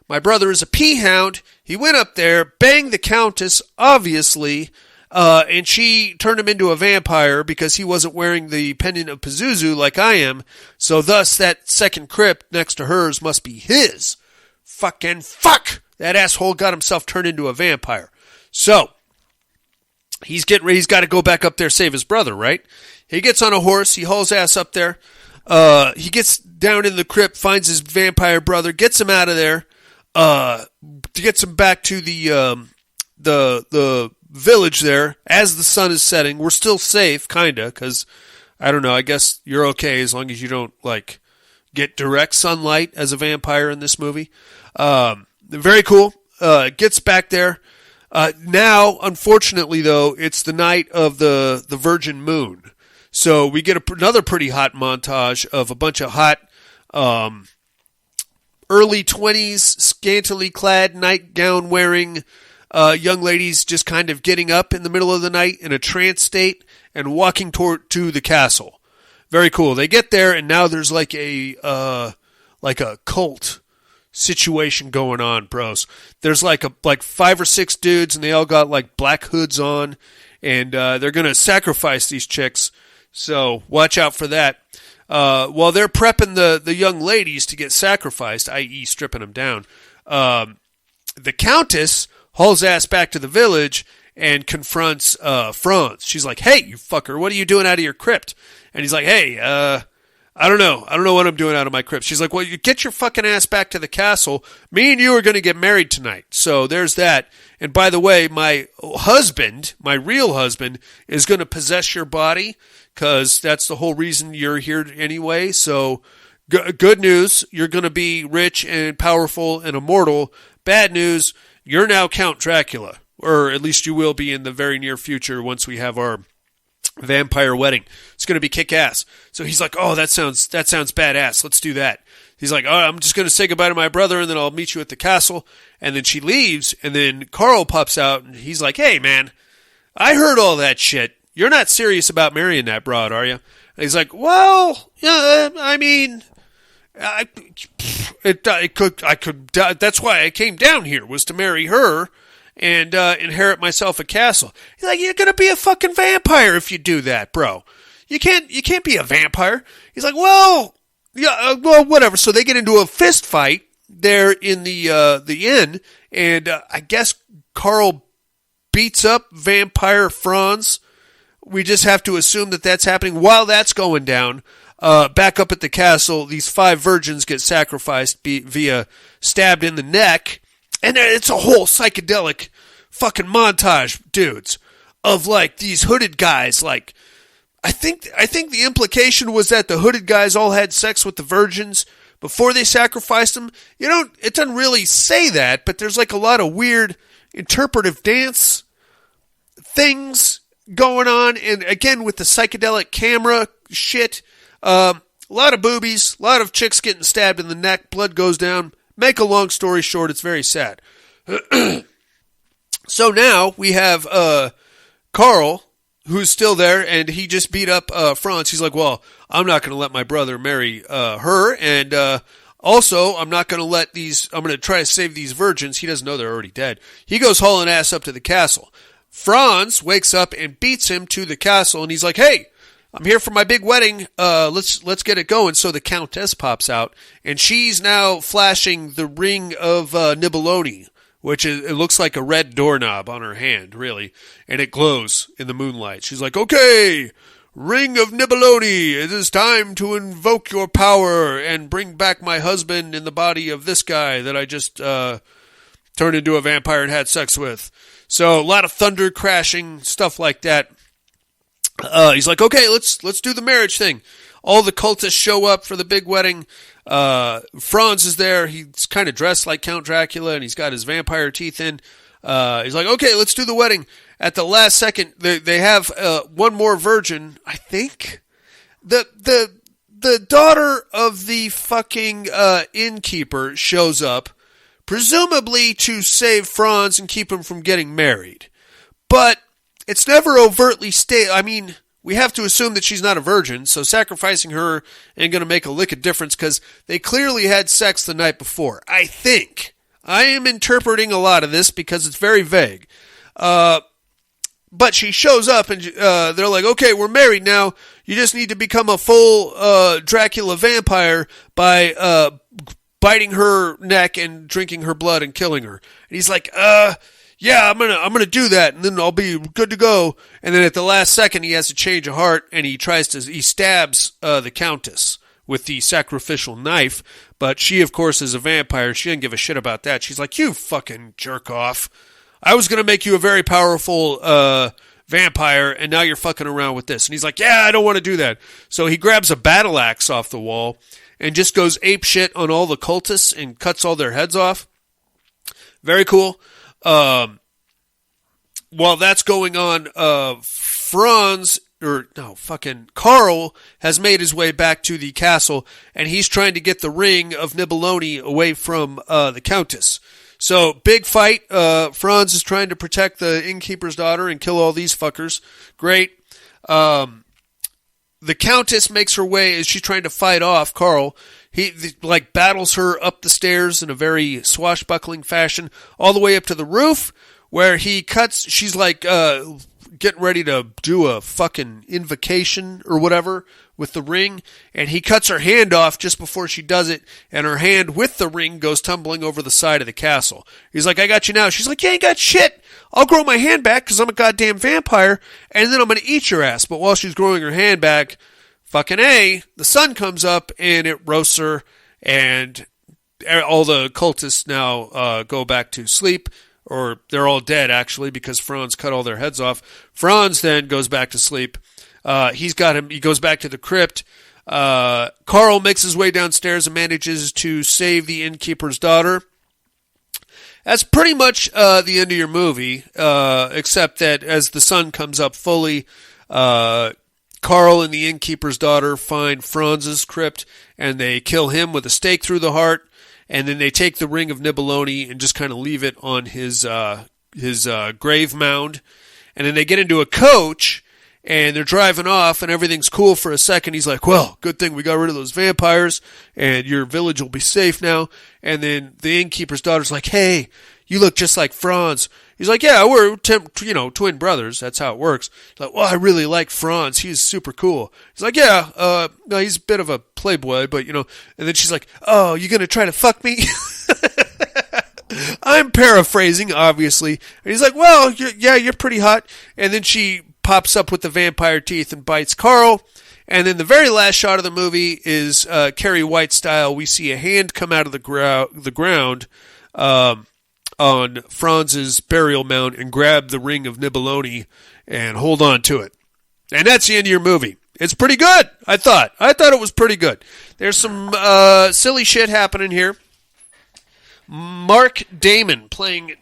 My brother is a pea-hound. He went up there, banged the Countess, obviously, and she turned him into a vampire because he wasn't wearing the pendant of Pazuzu like I am. So thus, that second crypt next to hers must be his. Fucking fuck! That asshole got himself turned into a vampire. So, he's got to go back up there, save his brother, right? He gets on a horse, he hauls ass up there, he gets down in the crypt, finds his vampire brother, gets him out of there, gets him back to the village there, as the sun is setting. We're still safe, kinda, because, I don't know, I guess you're okay as long as you don't, get direct sunlight as a vampire in this movie. Very cool. Gets back there. Now, unfortunately, though, it's the night of the Virgin Moon. So we get another pretty hot montage of a bunch of hot early 20s, scantily clad, nightgown wearing young ladies just kind of getting up in the middle of the night in a trance state and walking to the castle. Very cool. They get there, and now there's like a cult situation going on, bros. There's like 5 or 6 dudes, and they all got like black hoods on, and they're gonna sacrifice these chicks. So watch out for that. While they're prepping the young ladies to get sacrificed, i.e. stripping them down, the Countess hauls ass back to the village and confronts Franz. She's like, hey, you fucker, what are you doing out of your crypt? And he's like, hey, I don't know what I'm doing out of my crypt. She's like, well, you get your fucking ass back to the castle. Me and you are going to get married tonight. So there's that. And by the way, my husband, my real husband, is going to possess your body because that's the whole reason you're here anyway. So good news, you're going to be rich and powerful and immortal. Bad news, you're now Count Dracula. Or at least you will be in the very near future once we have our vampire wedding. It's going to be kick-ass. So he's like, oh, that sounds badass. Let's do that. He's like, oh, I'm just going to say goodbye to my brother, and then I'll meet you at the castle. And then she leaves, and then Carl pops out, and he's like, hey, man, I heard all that shit. You're not serious about marrying that broad, are you? And he's like, well, yeah, I mean, I could. That's why I came down here, was to marry her and inherit myself a castle. He's like, you're gonna be a fucking vampire if you do that, bro. You can't be a vampire. He's like, well, yeah, well, whatever. So they get into a fist fight there in the inn, and I guess Carl beats up vampire Franz. We just have to assume that that's happening. While that's going down, back up at the castle, these 5 virgins get sacrificed via stabbed in the neck, and it's a whole psychedelic fucking montage, dudes, of like these hooded guys. Like, I think the implication was that the hooded guys all had sex with the virgins before they sacrificed them. It doesn't really say that, but there's like a lot of weird interpretive dance things going on, and again with the psychedelic camera shit, a lot of boobies, a lot of chicks getting stabbed in the neck, blood goes down. Make a long story short, it's very sad. So now we have Carl, who's still there, and he just beat up Franz. He's like, well, I'm not going to let my brother marry her, and also I'm not going to I'm going to try to save these virgins. He doesn't know they're already dead. He goes hauling ass up to the castle. Franz wakes up and beats him to the castle, and he's like, hey, I'm here for my big wedding. Let's get it going. So the Countess pops out, and she's now flashing the ring of Nibeloni, which it looks like a red doorknob on her hand, really, and it glows in the moonlight. She's like, okay, Ring of Nibeloni, it is time to invoke your power and bring back my husband in the body of this guy that I just turned into a vampire and had sex with. So a lot of thunder crashing, stuff like that. He's like, okay, let's do the marriage thing. All the cultists show up for the big wedding. Franz is there. He's kind of dressed like Count Dracula, and he's got his vampire teeth in. He's like, okay, let's do the wedding. At the last second, they have one more virgin, I think. The daughter of the fucking innkeeper shows up, presumably to save Franz and keep him from getting married. But it's never overtly stated. I mean, we have to assume that she's not a virgin, so sacrificing her ain't going to make a lick of difference because they clearly had sex the night before. I think. I am interpreting a lot of this because it's very vague. But she shows up and they're like, okay, we're married now. You just need to become a full Dracula vampire by biting her neck and drinking her blood and killing her. And he's like, yeah, I'm gonna do that, and then I'll be good to go. And then at the last second, he has to change a heart, and he stabs the Countess with the sacrificial knife. But she, of course, is a vampire. She didn't give a shit about that. She's like, you fucking jerk off. I was gonna make you a very powerful vampire, and now you're fucking around with this. And he's like, yeah, I don't want to do that. So he grabs a battle axe off the wall and just goes ape shit on all the cultists and cuts all their heads off. Very cool. While that's going on, Carl has made his way back to the castle, and he's trying to get the ring of Nibeloni away from the Countess. So, big fight. Franz is trying to protect the innkeeper's daughter and kill all these fuckers. Great. The Countess makes her way as she's trying to fight off Carl. He battles her up the stairs in a very swashbuckling fashion, all the way up to the roof, where he cuts. She's getting ready to do a fucking invocation or whatever with the ring, and he cuts her hand off just before she does it, and her hand with the ring goes tumbling over the side of the castle. He's like, I got you now. She's like, you ain't got shit. I'll grow my hand back because I'm a goddamn vampire, and then I'm going to eat your ass. But while she's growing her hand back, fucking A, the sun comes up, and it roasts her, and all the cultists now go back to sleep, or they're all dead, actually, because Franz cut all their heads off. Franz then goes back to sleep. He goes back to the crypt. Carl makes his way downstairs and manages to save the innkeeper's daughter. That's pretty much the end of your movie, except that as the sun comes up fully, Carl and the innkeeper's daughter find Franz's crypt, and they kill him with a stake through the heart, and then they take the ring of Nibeloni and just kind of leave it on his grave mound. And then they get into a coach, and they're driving off, and everything's cool for a second. He's like, well, good thing we got rid of those vampires, and your village will be safe now. And then the innkeeper's daughter's like, hey, you look just like Franz. He's like, yeah, we're twin brothers. That's how it works. He's like, well, I really like Franz. He's super cool. He's like, yeah, no, he's a bit of a playboy, but, And then she's like, oh, you going to try to fuck me? I'm paraphrasing, obviously. And he's like, well, you're pretty hot. And then she pops up with the vampire teeth and bites Carl. And then the very last shot of the movie is Carrie White style. We see a hand come out of the ground on Franz's burial mound and grab the ring of Nibeloni and hold on to it. And that's the end of your movie. It's pretty good, I thought. I thought it was pretty good. There's some silly shit happening here. Mark Damon playing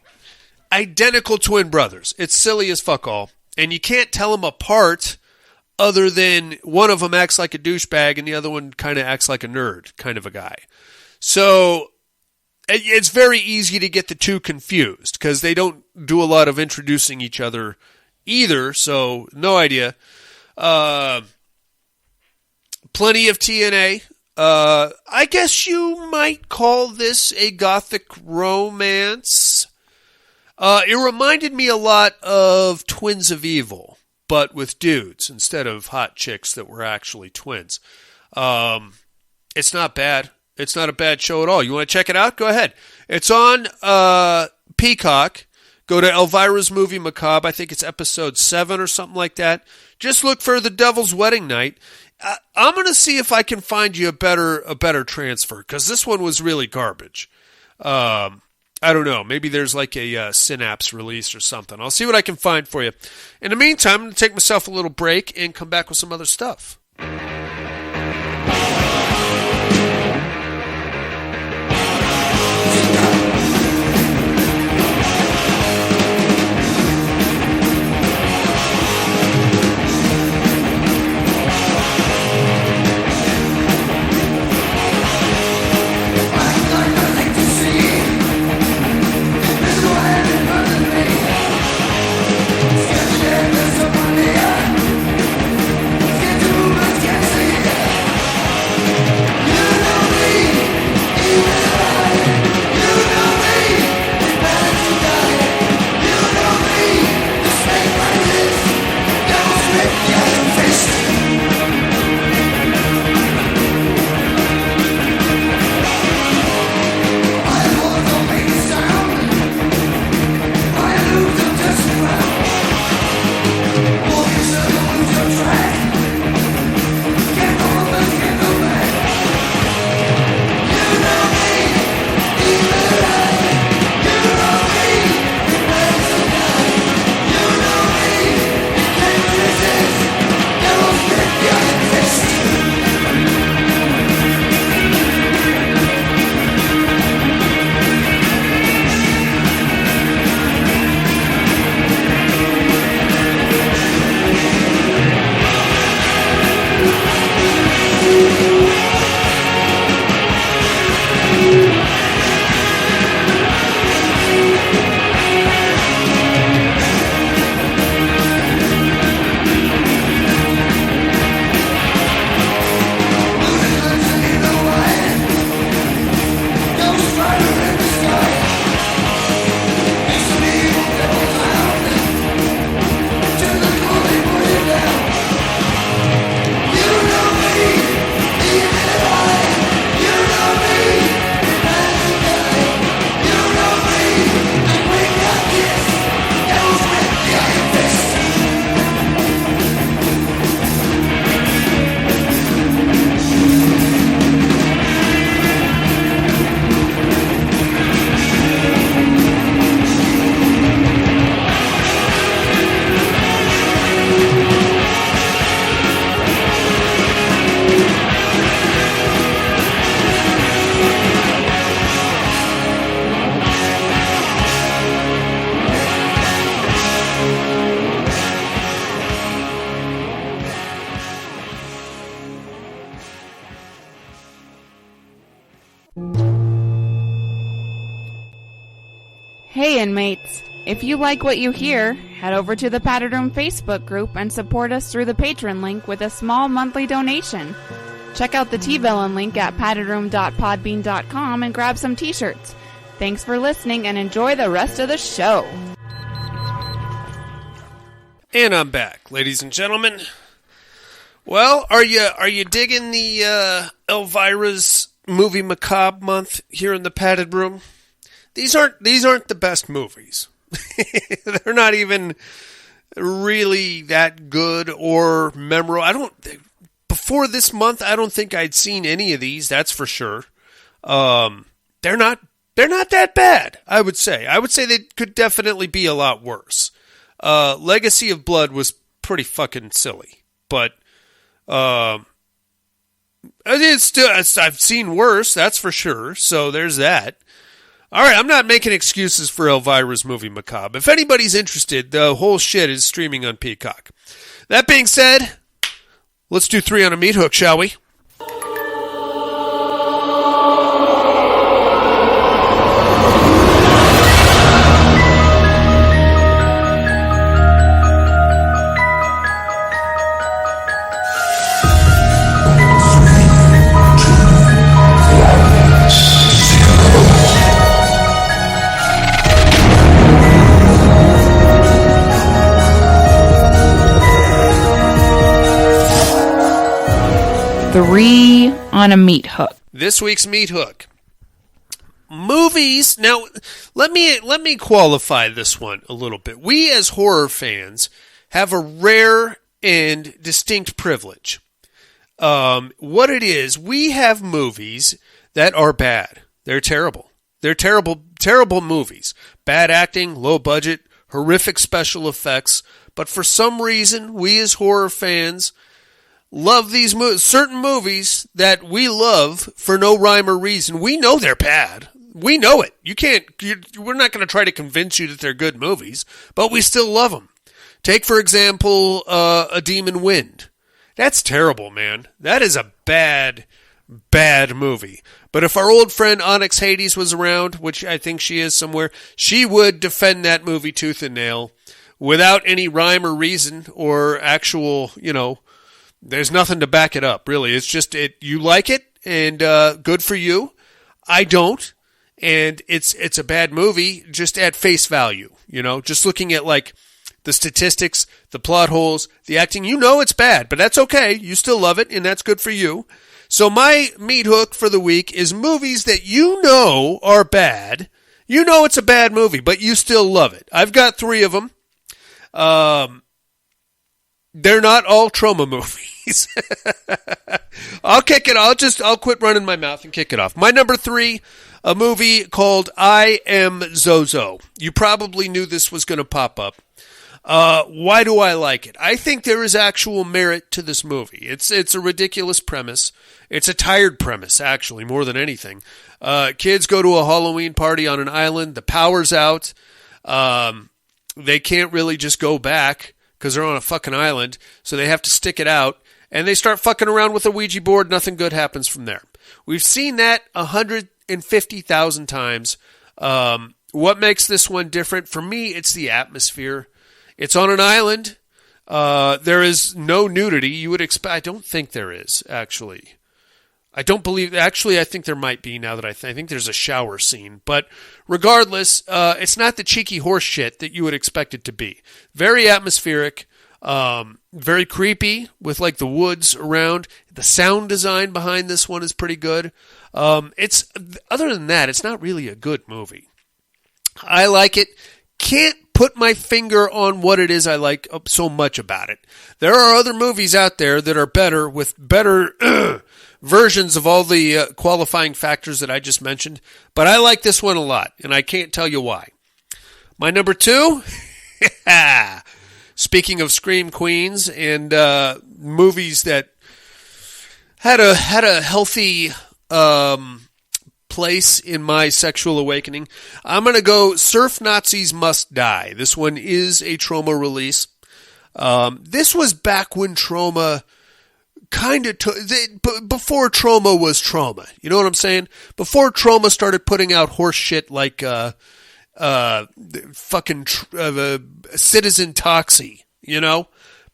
identical twin brothers. It's silly as fuck all. And you can't tell them apart other than one of them acts like a douchebag and the other one kind of acts like a nerd kind of a guy. So it's very easy to get the two confused because they don't do a lot of introducing each other either, so no idea. Plenty of TNA. I guess you might call this a gothic romance. It reminded me a lot of Twins of Evil, but with dudes instead of hot chicks that were actually twins. It's not bad. It's not a bad show at all. You want to check it out? Go ahead. It's on Peacock. Go to Elvira's Movie Macabre. I think it's episode 7 or something like that. Just look for The Devil's Wedding Night. I'm going to see if I can find you a better transfer, because this one was really garbage. I don't know. Maybe there's like a Synapse release or something. I'll see what I can find for you. In the meantime, I'm going to take myself a little break and come back with some other stuff. Hey inmates, if you like what you hear, head over to the Padded Room Facebook group and support us through the Patreon link with a small monthly donation. Check out the T-Villain link at paddedroom.podbean.com and grab some t-shirts. Thanks for listening and enjoy the rest of the show. And I'm back, ladies and gentlemen. Well, are you digging the Elvira's Movie Macabre month here in the Padded Room? These aren't the best movies. They're not even really that good or memorable. before this month, I don't think I'd seen any of these. That's for sure. They're not that bad, I would say. I would say they could definitely be a lot worse. Legacy of Blood was pretty fucking silly, but it's still, I've seen worse, that's for sure. So there's that. All right, I'm not making excuses for Elvira's movie Macabre. If anybody's interested, the whole shit is streaming on Peacock. That being said, let's do 3 on a meat hook, shall we? Three on a meat hook. This week's meat hook. Movies. Now, let me qualify this one a little bit. We as horror fans have a rare and distinct privilege. What it is, we have movies that are bad. They're terrible. They're terrible movies. Bad acting, low budget, horrific special effects. But for some reason, we as horror fans love these certain movies that we love for no rhyme or reason. We know they're bad. We know it. We're not going to try to convince you that they're good movies, but we still love them. Take, for example, A Demon Wind. That's terrible, man. That is a bad movie. But if our old friend Onyx Hades was around, which I think she is somewhere, she would defend that movie tooth and nail without any rhyme or reason or actual, there's nothing to back it up, really. It's just you like it, and good for you. I don't, and it's a bad movie just at face value. Just looking at like the statistics, the plot holes, the acting. It's bad, but that's okay. You still love it, and that's good for you. So my meat hook for the week is movies that are bad. It's a bad movie, but you still love it. I've got 3 of them. They're not all trauma movies. I'll kick it. I'll quit running my mouth and kick it off. My number 3, a movie called I Am Zozo. You probably knew this was going to pop up. Why do I like it? I think there is actual merit to this movie. It's a ridiculous premise. It's a tired premise, actually, more than anything. Kids go to a Halloween party on an island. The power's out. They can't really just go back because they're on a fucking island, so they have to stick it out, and they start fucking around with a Ouija board. Nothing good happens from there. We've seen that 150,000 times. What makes this one different? For me, it's the atmosphere. It's on an island. There is no nudity. You would expect. I don't think there is, actually. I don't believe. Actually, I think there might be now that I think there's a shower scene. But regardless, it's not the cheeky horse shit that you would expect it to be. Very atmospheric, very creepy with like the woods around. The sound design behind this one is pretty good. It's other than that, it's not really a good movie. I like it. Can't put my finger on what it is I like so much about it. There are other movies out there that are better with better versions of all the qualifying factors that I just mentioned, but I like this one a lot, and I can't tell you why. My number 2, speaking of Scream Queens and movies that had a healthy place in my sexual awakening, I'm going to go Surf Nazis Must Die. This one is a Troma release. This was back when Troma before Troma was Troma. You know what I'm saying? Before Troma started putting out horse shit like fucking Citizen Toxie,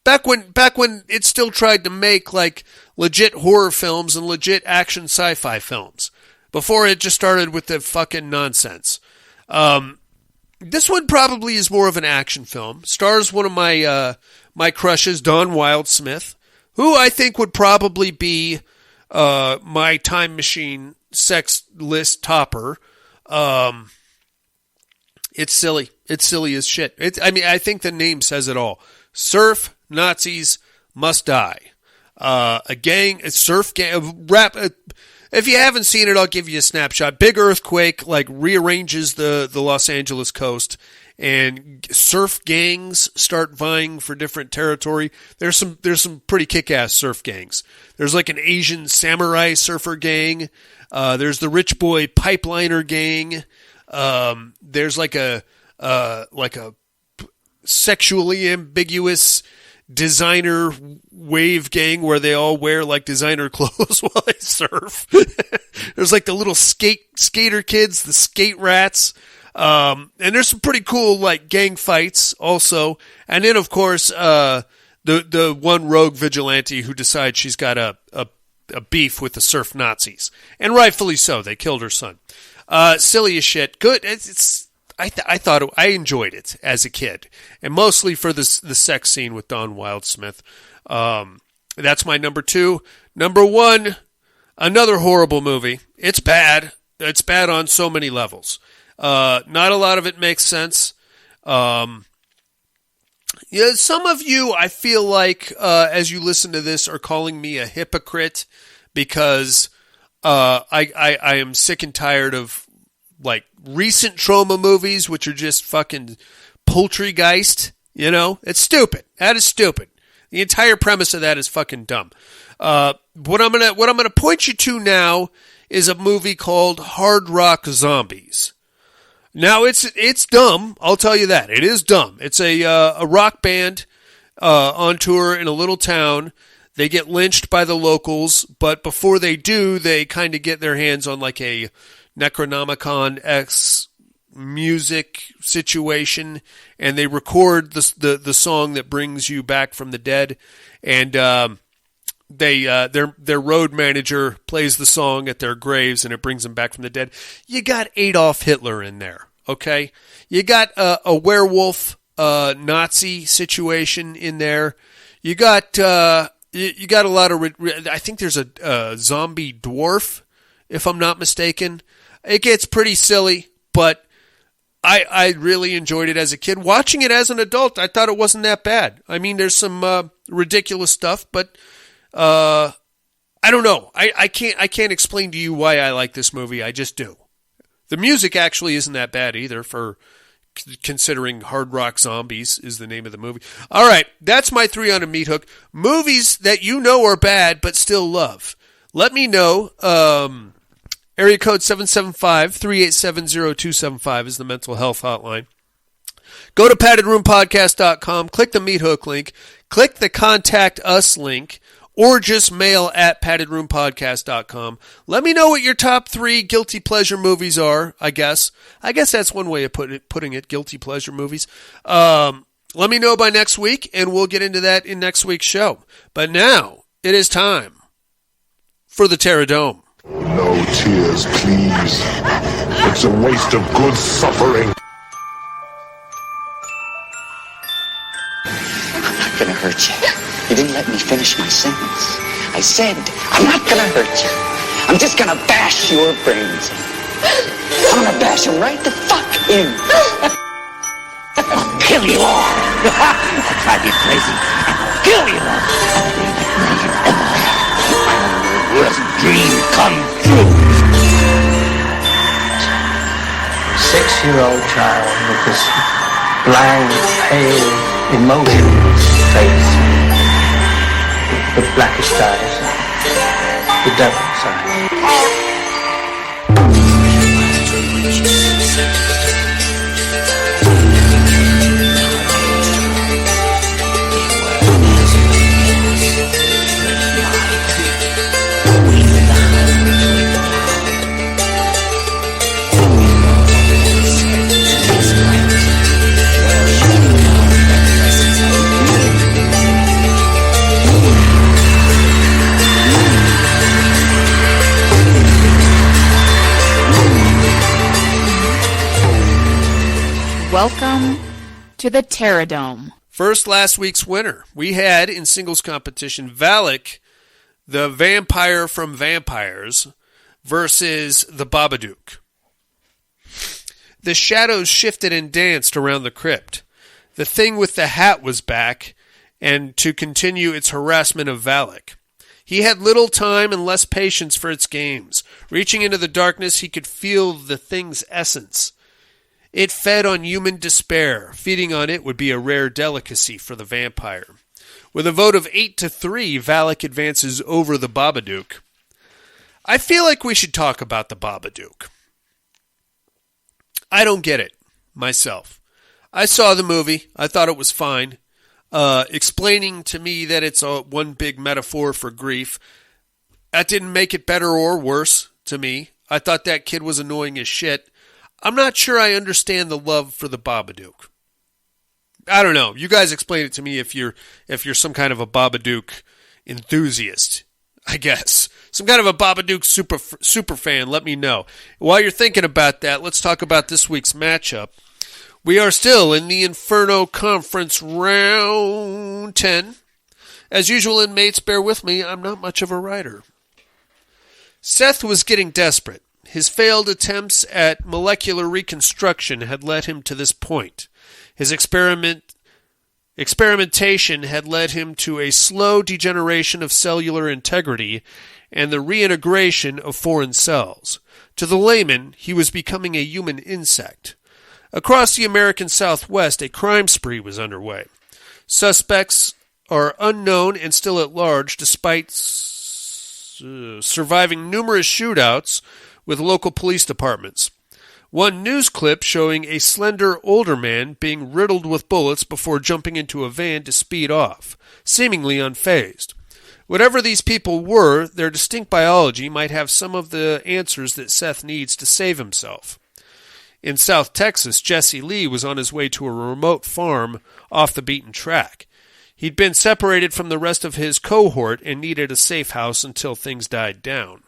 Back when it still tried to make like legit horror films and legit action sci-fi films. Before it just started with the fucking nonsense. This one probably is more of an action film. Stars one of my crushes, Dawn Wildsmith, who I think would probably be my time machine sex list topper. It's silly. It's silly as shit. I think the name says it all. Surf Nazis Must Die. a surf gang, if you haven't seen it, I'll give you a snapshot. Big earthquake, like, rearranges the Los Angeles coast, and surf gangs start vying for different territory. There's some pretty kick-ass surf gangs. There's like an Asian samurai surfer gang. There's the rich boy pipeliner gang. There's like a sexually ambiguous designer wave gang where they all wear like designer clothes while they surf. There's like the little skater kids, the skate rats. And there's some pretty cool like gang fights also. And then of course, the one rogue vigilante who decides she's got a beef with the surf Nazis. And rightfully so. They killed her son. Silly as shit. Good. I enjoyed it as a kid, and mostly for the sex scene with Don Wildsmith. That's my number 2. Number 1, another horrible movie. It's bad. It's bad on so many levels. Not a lot of it makes sense. Some of you, I feel like, as you listen to this, are calling me a hypocrite because I am sick and tired of like recent trauma movies, which are just fucking poultrygeist. You know, it's stupid. That is stupid. The entire premise of that is fucking dumb. What I'm gonna point you to now is a movie called Hard Rock Zombies. Now it's dumb. I'll tell you that it is dumb. It's a rock band on tour in a little town. They get lynched by the locals, but before they do, they kind of get their hands on like a Necronomicon-X music situation, and they record the song that brings you back from the dead, and their road manager plays the song at their graves, and it brings them back from the dead. You got Adolf Hitler in there, okay? You got a werewolf Nazi situation in there. You got a lot of. I think there's a zombie dwarf, if I'm not mistaken. It gets pretty silly, but I really enjoyed it as a kid. Watching it as an adult, I thought it wasn't that bad. I mean, there's some ridiculous stuff, but I don't know. I can't explain to you why I like this movie. I just do. The music actually isn't that bad either, for considering Hard Rock Zombies is the name of the movie. All right, that's my 3 on a meat hook. Movies that you know are bad but still love. Let me know. Area code 775-387-0275 is the mental health hotline. Go to paddedroompodcast.com, click the meat hook link, click the contact us link, or just mail at paddedroompodcast.com. Let me know what your top 3 guilty pleasure movies are, I guess. I guess that's one way of putting it, guilty pleasure movies. Let me know by next week, and we'll get into that in next week's show. But now, it is time for the Terradome. No tears, please. It's a waste of good suffering. I'm not gonna hurt you. You didn't let me finish my sentence. I said, I'm not gonna hurt you. I'm just gonna bash your brains in. I'm gonna bash them right the fuck in. I'll kill you all. I'll drive you crazy. I'll kill you all. Worst dream come true. 6-year-old child with this blank, pale, emotionless face, the blackest eyes, the devil's eyes. Welcome to the Terradome. First, last week's winner. We had, in singles competition, Valak, the vampire from Vampires, versus the Babadook. The shadows shifted and danced around the crypt. The thing with the hat was back, and to continue its harassment of Valak. He had little time and less patience for its games. Reaching into the darkness, he could feel the thing's essence. It fed on human despair. Feeding on it would be a rare delicacy for the vampire. With a vote of 8-3, Valak advances over the Babadook. I feel like we should talk about the Babadook. I don't get it, myself. I saw the movie. I thought it was fine. Explaining to me that it's one big metaphor for grief, that didn't make it better or worse to me. I thought that kid was annoying as shit. I'm not sure I understand the love for the Babadook. I don't know. You guys explain it to me if you're some kind of a Babadook enthusiast, I guess. Some kind of a Babadook super fan, let me know. While you're thinking about that, let's talk about this week's matchup. We are still in the Inferno Conference Round 10. As usual, inmates, bear with me, I'm not much of a writer. Seth was getting desperate. His failed attempts at molecular reconstruction had led him to this point. His experimentation had led him to a slow degeneration of cellular integrity and the reintegration of foreign cells. To the layman, he was becoming a human insect. Across the American Southwest, a crime spree was underway. Suspects are unknown and still at large, despite surviving numerous shootouts with local police departments. One news clip showing a slender older man being riddled with bullets before jumping into a van to speed off, seemingly unfazed. Whatever these people were, their distinct biology might have some of the answers that Seth needs to save himself. In South Texas, Jesse Lee was on his way to a remote farm off the beaten track. He'd been separated from the rest of his cohort and needed a safe house until things died down.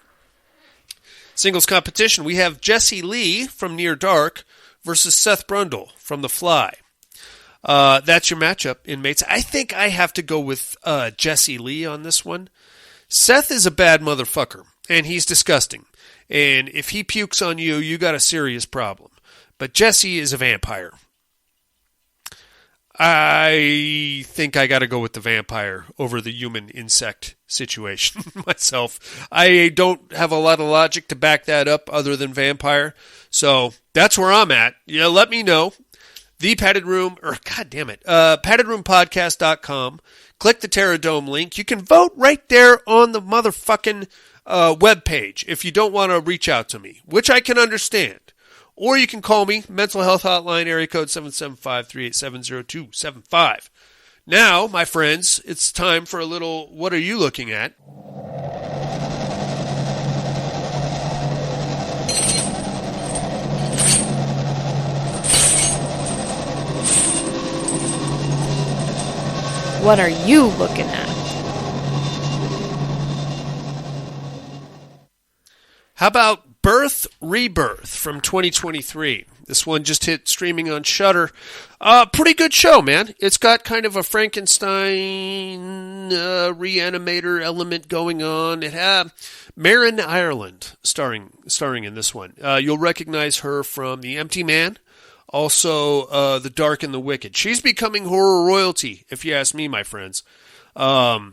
Singles competition, we have Jesse Lee from Near Dark versus Seth Brundle from The Fly. That's your matchup, inmates. I think I have to go with Jesse Lee on this one. Seth is a bad motherfucker, and he's disgusting. And if he pukes on you, you got a serious problem. But Jesse is a vampire. I think I got to go with the vampire over the human insect situation myself. I don't have a lot of logic to back that up other than vampire. So that's where I'm at. Yeah, let me know. The Padded Room, or paddedroompodcast.com. Click the Terradome link. You can vote right there on the motherfucking webpage if you don't want to reach out to me, which I can understand. Or you can call me, mental health hotline, area code 775-387-0275. Now, my friends, it's time for a little, what are you looking at? What are you looking at? How about Birth Rebirth from 2023? This one just hit streaming on Shudder. Pretty good show, man. It's got kind of a Frankenstein reanimator element going on. It had Marin Ireland starring in this one. You'll recognize her from The Empty Man, also The Dark and the Wicked. She's becoming horror royalty, if you ask me, my friends. A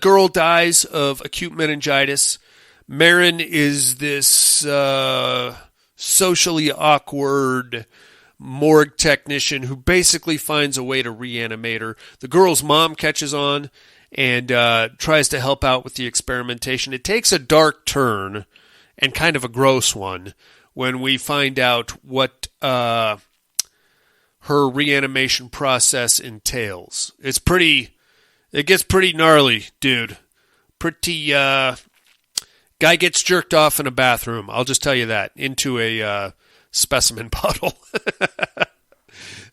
girl dies of acute meningitis. Marin is this socially awkward morgue technician who basically finds a way to reanimate her. The girl's mom catches on and tries to help out with the experimentation. It takes a dark turn and kind of a gross one when we find out what her reanimation process entails. It gets pretty gnarly, dude. Guy gets jerked off in a bathroom. I'll just tell you that. Into a specimen bottle.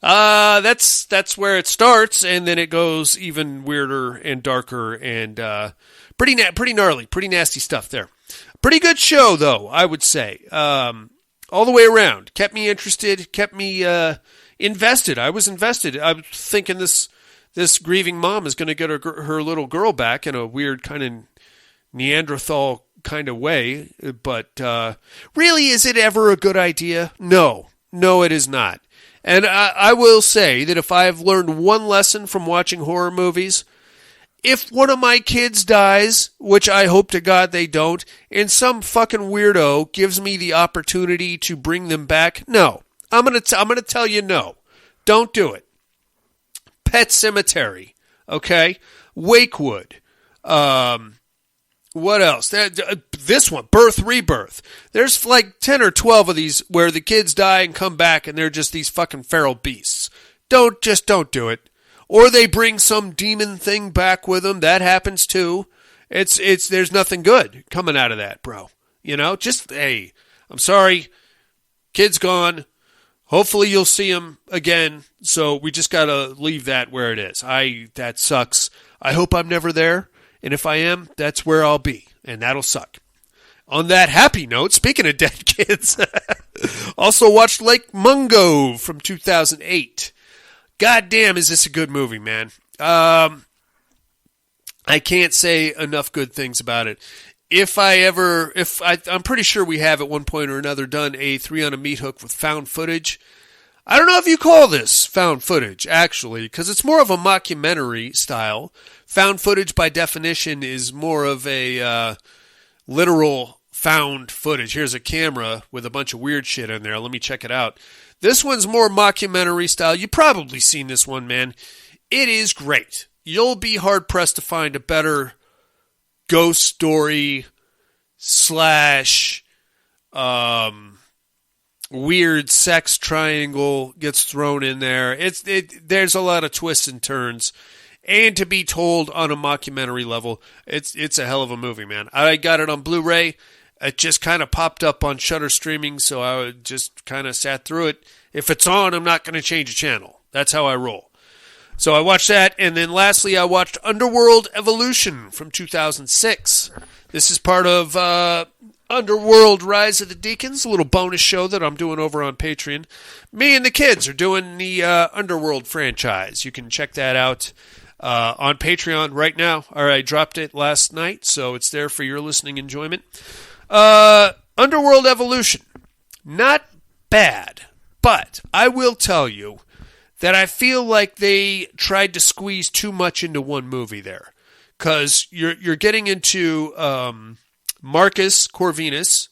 That's where it starts, and then it goes even weirder and darker and pretty gnarly, pretty nasty stuff there. Pretty good show, though, I would say. All the way around. Kept me interested, kept me invested. I was invested. I was thinking this grieving mom is going to get her little girl back in a weird kind of Neanderthal kind of way, but really, is it ever a good idea? No, it is not. And I will say that if I've learned one lesson from watching horror movies, if one of my kids dies, which I hope to God they don't, and some fucking weirdo gives me the opportunity to bring them back, no. I'm gonna tell you no. Don't do it. Pet Cemetery, okay? Wakewood. What else? This one, Birth, Rebirth. There's like 10 or 12 of these where the kids die and come back and they're just these fucking feral beasts. Don't do it. Or they bring some demon thing back with them. That happens too. There's nothing good coming out of that, bro. You know, hey, I'm sorry. Kid's gone. Hopefully you'll see him again. So we just gotta leave that where it is. That sucks. I hope I'm never there. And if I am, that's where I'll be. And that'll suck. On that happy note, speaking of dead kids, also watched Lake Mungo from 2008. God damn, is this a good movie, man. I can't say enough good things about it. I'm pretty sure we have at one point or another done a 3 on a meat hook with found footage. I don't know if you call this found footage, actually, because it's more of a mockumentary style. Found footage, by definition, is more of a literal found footage. Here's a camera with a bunch of weird shit in there. Let me check it out. This one's more mockumentary style. You've probably seen this one, man. It is great. You'll be hard-pressed to find a better ghost story / weird sex triangle gets thrown in there. There's a lot of twists and turns, and to be told on a mockumentary level, it's a hell of a movie, man. I got it on Blu-ray. It just kind of popped up on Shudder streaming, so I just kind of sat through it. If it's on, I'm not going to change a channel. That's how I roll. So I watched that, and then lastly, I watched Underworld Evolution from 2006. This is part of Underworld Rise of the Deacons, a little bonus show that I'm doing over on Patreon. Me and the kids are doing the Underworld franchise. You can check that out on Patreon right now. I dropped it last night, so it's there for your listening enjoyment. Underworld Evolution, not bad, but I will tell you that I feel like they tried to squeeze too much into one movie there. Because you're getting into Marcus Corvinus,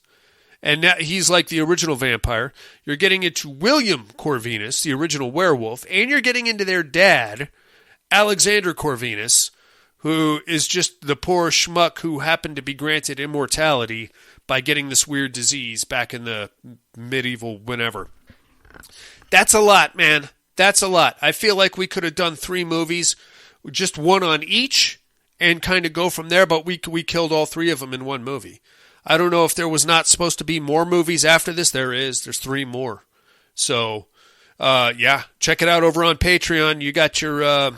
and now he's like the original vampire. You're getting into William Corvinus, the original werewolf, and you're getting into their dad, Alexander Corvinus, who is just the poor schmuck who happened to be granted immortality by getting this weird disease back in the medieval whenever. That's a lot, man. That's a lot. I feel like we could have done 3 movies, just one on each, and kind of go from there, but we killed all 3 of them in one movie. I don't know if there was not supposed to be more movies after this. There is. There's 3 more. So, yeah, check it out over on Patreon. You got your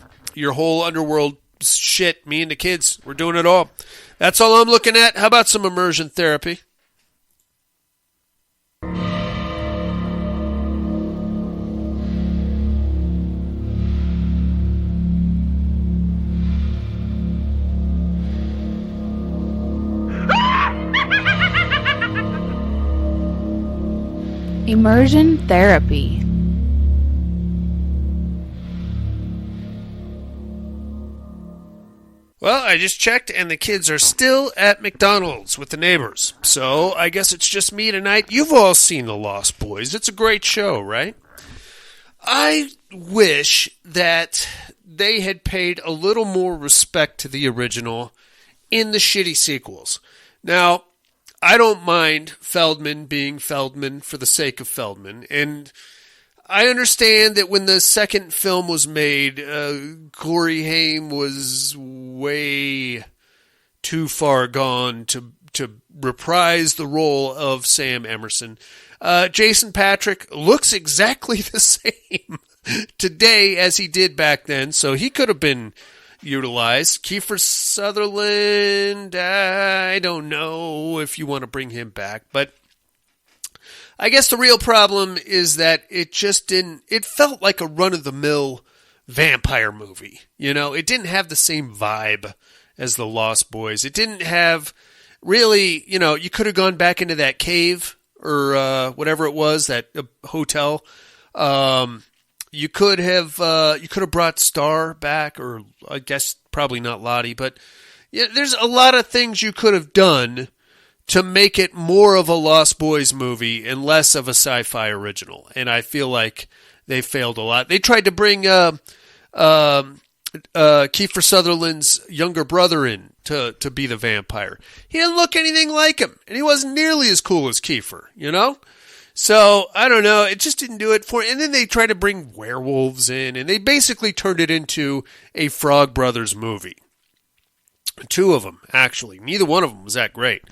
whole Underworld shit. Me and the kids, we're doing it all. That's all I'm looking at. How about some immersion therapy? Immersion therapy. Well, I just checked, and the kids are still at McDonald's with the neighbors. So I guess it's just me tonight. You've all seen The Lost Boys. It's a great show, right? I wish that they had paid a little more respect to the original in the shitty sequels. Now, I don't mind Feldman being Feldman for the sake of Feldman, and I understand that when the second film was made, Corey Haim was way too far gone to reprise the role of Sam Emerson. Jason Patrick looks exactly the same today as he did back then, so he could have been utilized. Kiefer Sutherland, I don't know if you want to bring him back, but I guess the real problem is that it felt like a run-of-the-mill vampire movie. You know, it didn't have the same vibe as The Lost Boys. It didn't have really, you could have gone back into that cave or whatever it was, that hotel. You could have brought Star back, or I guess probably not Lottie, but yeah, there's a lot of things you could have done to make it more of a Lost Boys movie and less of a sci-fi original. And I feel like they failed a lot. They tried to bring Kiefer Sutherland's younger brother in to be the vampire. He didn't look anything like him, and he wasn't nearly as cool as Kiefer, you know? So, I don't know, it just didn't do it for... And then they tried to bring werewolves in, and they basically turned it into a Frog Brothers movie. 2 of them, actually. Neither one of them was that great.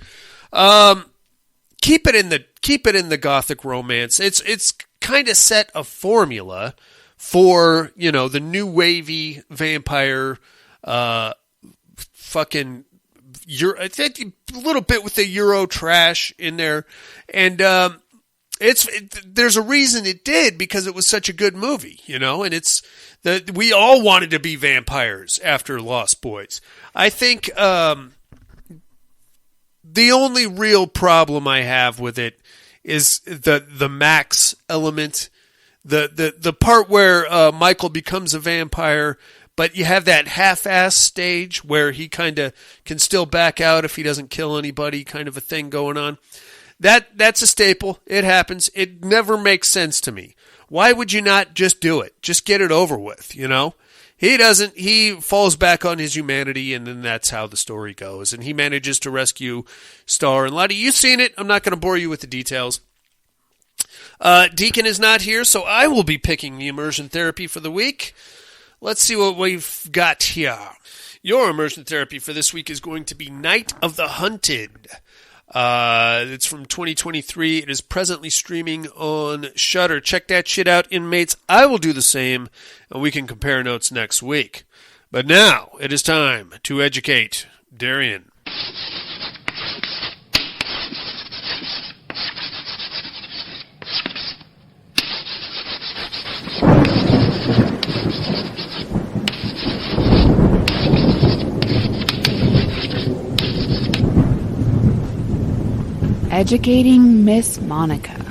Keep it in the gothic romance. It's kind of set a formula for, you know, the new wavy vampire, fucking I think a little bit with the Euro trash in there, and there's a reason it did, because it was such a good movie, you know, and we all wanted to be vampires after Lost Boys. I think the only real problem I have with it is the Max element, the part where Michael becomes a vampire, but you have that half-ass stage where he kind of can still back out if he doesn't kill anybody, kind of a thing going on. That's a staple. It happens. It never makes sense to me. Why would you not just do it? Just get it over with, you know? He doesn't. He falls back on his humanity, and then that's how the story goes. And he manages to rescue Star and Lottie. You've seen it. I'm not going to bore you with the details. Deacon is not here, so I will be picking the immersion therapy for the week. Let's see what we've got here. Your immersion therapy for this week is going to be Night of the Hunted. It's from 2023. It is presently streaming on Shudder. Check that shit out, inmates. I will do the same, and we can compare notes next week. But now, it is time to educate Darian. Educating Miss Monica.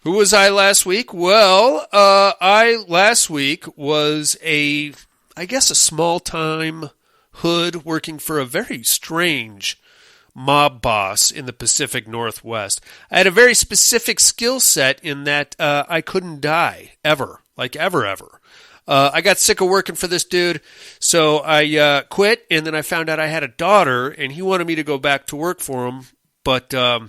Who was I last week? Well, I last week was I guess a small-time hood working for a very strange mob boss in the Pacific Northwest. I had a very specific skill set in that I couldn't die, ever. Like, ever. I got sick of working for this dude, so I quit, and then I found out I had a daughter, and he wanted me to go back to work for him, but I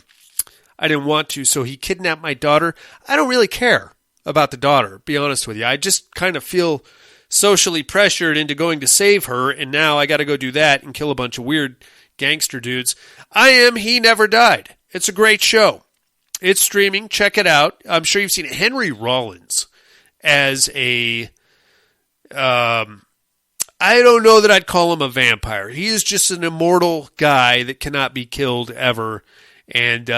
didn't want to, so he kidnapped my daughter. I don't really care about the daughter, be honest with you. I just kind of feel socially pressured into going to save her, and now I got to go do that and kill a bunch of weird gangster dudes. He Never Died. It's a great show. It's streaming. Check it out. I'm sure you've seen Henry Rollins as a... I don't know that I'd call him a vampire. He is just an immortal guy that cannot be killed ever. And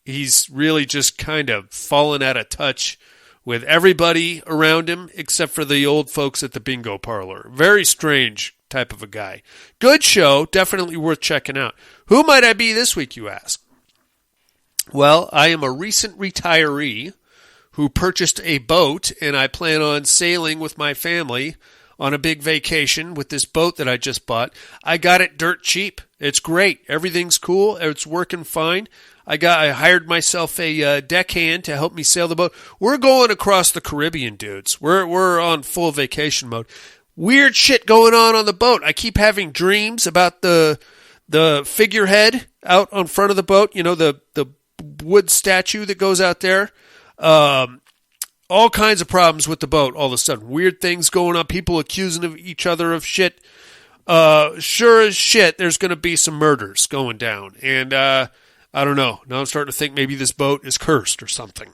he's really just kind of fallen out of touch with everybody around him except for the old folks at the bingo parlor. Very strange type of a guy. Good show. Definitely worth checking out. Who might I be this week, you ask? Well, I am a recent retiree who purchased a boat, and I plan on sailing with my family on a big vacation with this boat that I just bought. I got it dirt cheap. It's great. Everything's cool. It's working fine. I hired myself a deckhand to help me sail the boat. We're going across the Caribbean, dudes. We're on full vacation mode. Weird shit going on the boat. I keep having dreams about the figurehead out on front of the boat. You know, the wood statue that goes out there. All kinds of problems with the boat all of a sudden. Weird things going on. People accusing each other of shit. Sure as shit, there's going to be some murders going down. And I don't know. Now I'm starting to think maybe this boat is cursed or something.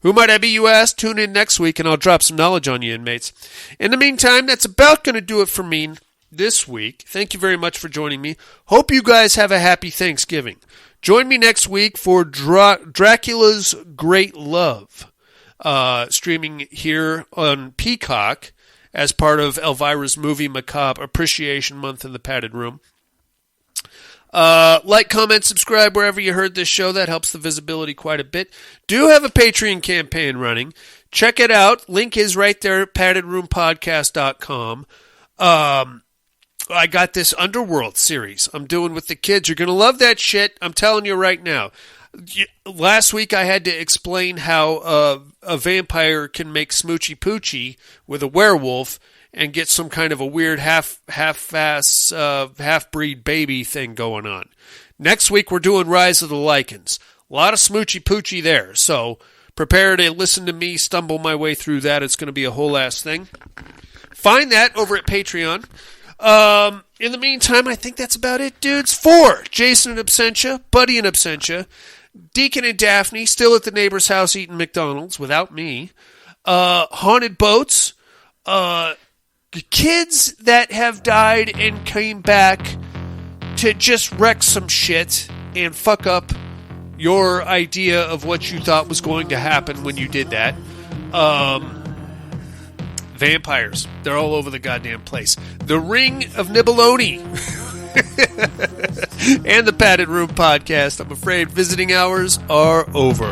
Who might I be, you ask? Tune in next week and I'll drop some knowledge on you, inmates. In the meantime, that's about going to do it for me this week. Thank you very much for joining me. Hope you guys have a happy Thanksgiving. Join me next week for Dracula's Great Love, streaming here on Peacock as part of Elvira's Movie Macabre Appreciation Month in the Padded Room. Like, comment, subscribe wherever you heard this show. That helps the visibility quite a bit. Do have a Patreon campaign running. check it out. Link is right there at paddedroompodcast.com. I got this Underworld series I'm doing with the kids. You're going to love that shit. I'm telling you right now. Last week I had to explain how a vampire can make smoochy poochie with a werewolf and get some kind of a weird half-ass, half-breed baby thing going on. Next week we're doing Rise of the Lycans. A lot of smoochy poochie there, so prepare to listen to me stumble my way through that. It's going to be a whole ass thing. Find that over at Patreon. In the meantime, I think that's about it, dudes. For Jason in absentia, Buddy in absentia, Deacon and Daphne still at the neighbor's house eating McDonald's without me, Haunted Boats, kids that have died and came back to just wreck some shit and fuck up your idea of what you thought was going to happen when you did that. Vampires. They're all over the goddamn place. The Ring of Nibeloni. And the Padded Room Podcast. I'm afraid visiting hours are over.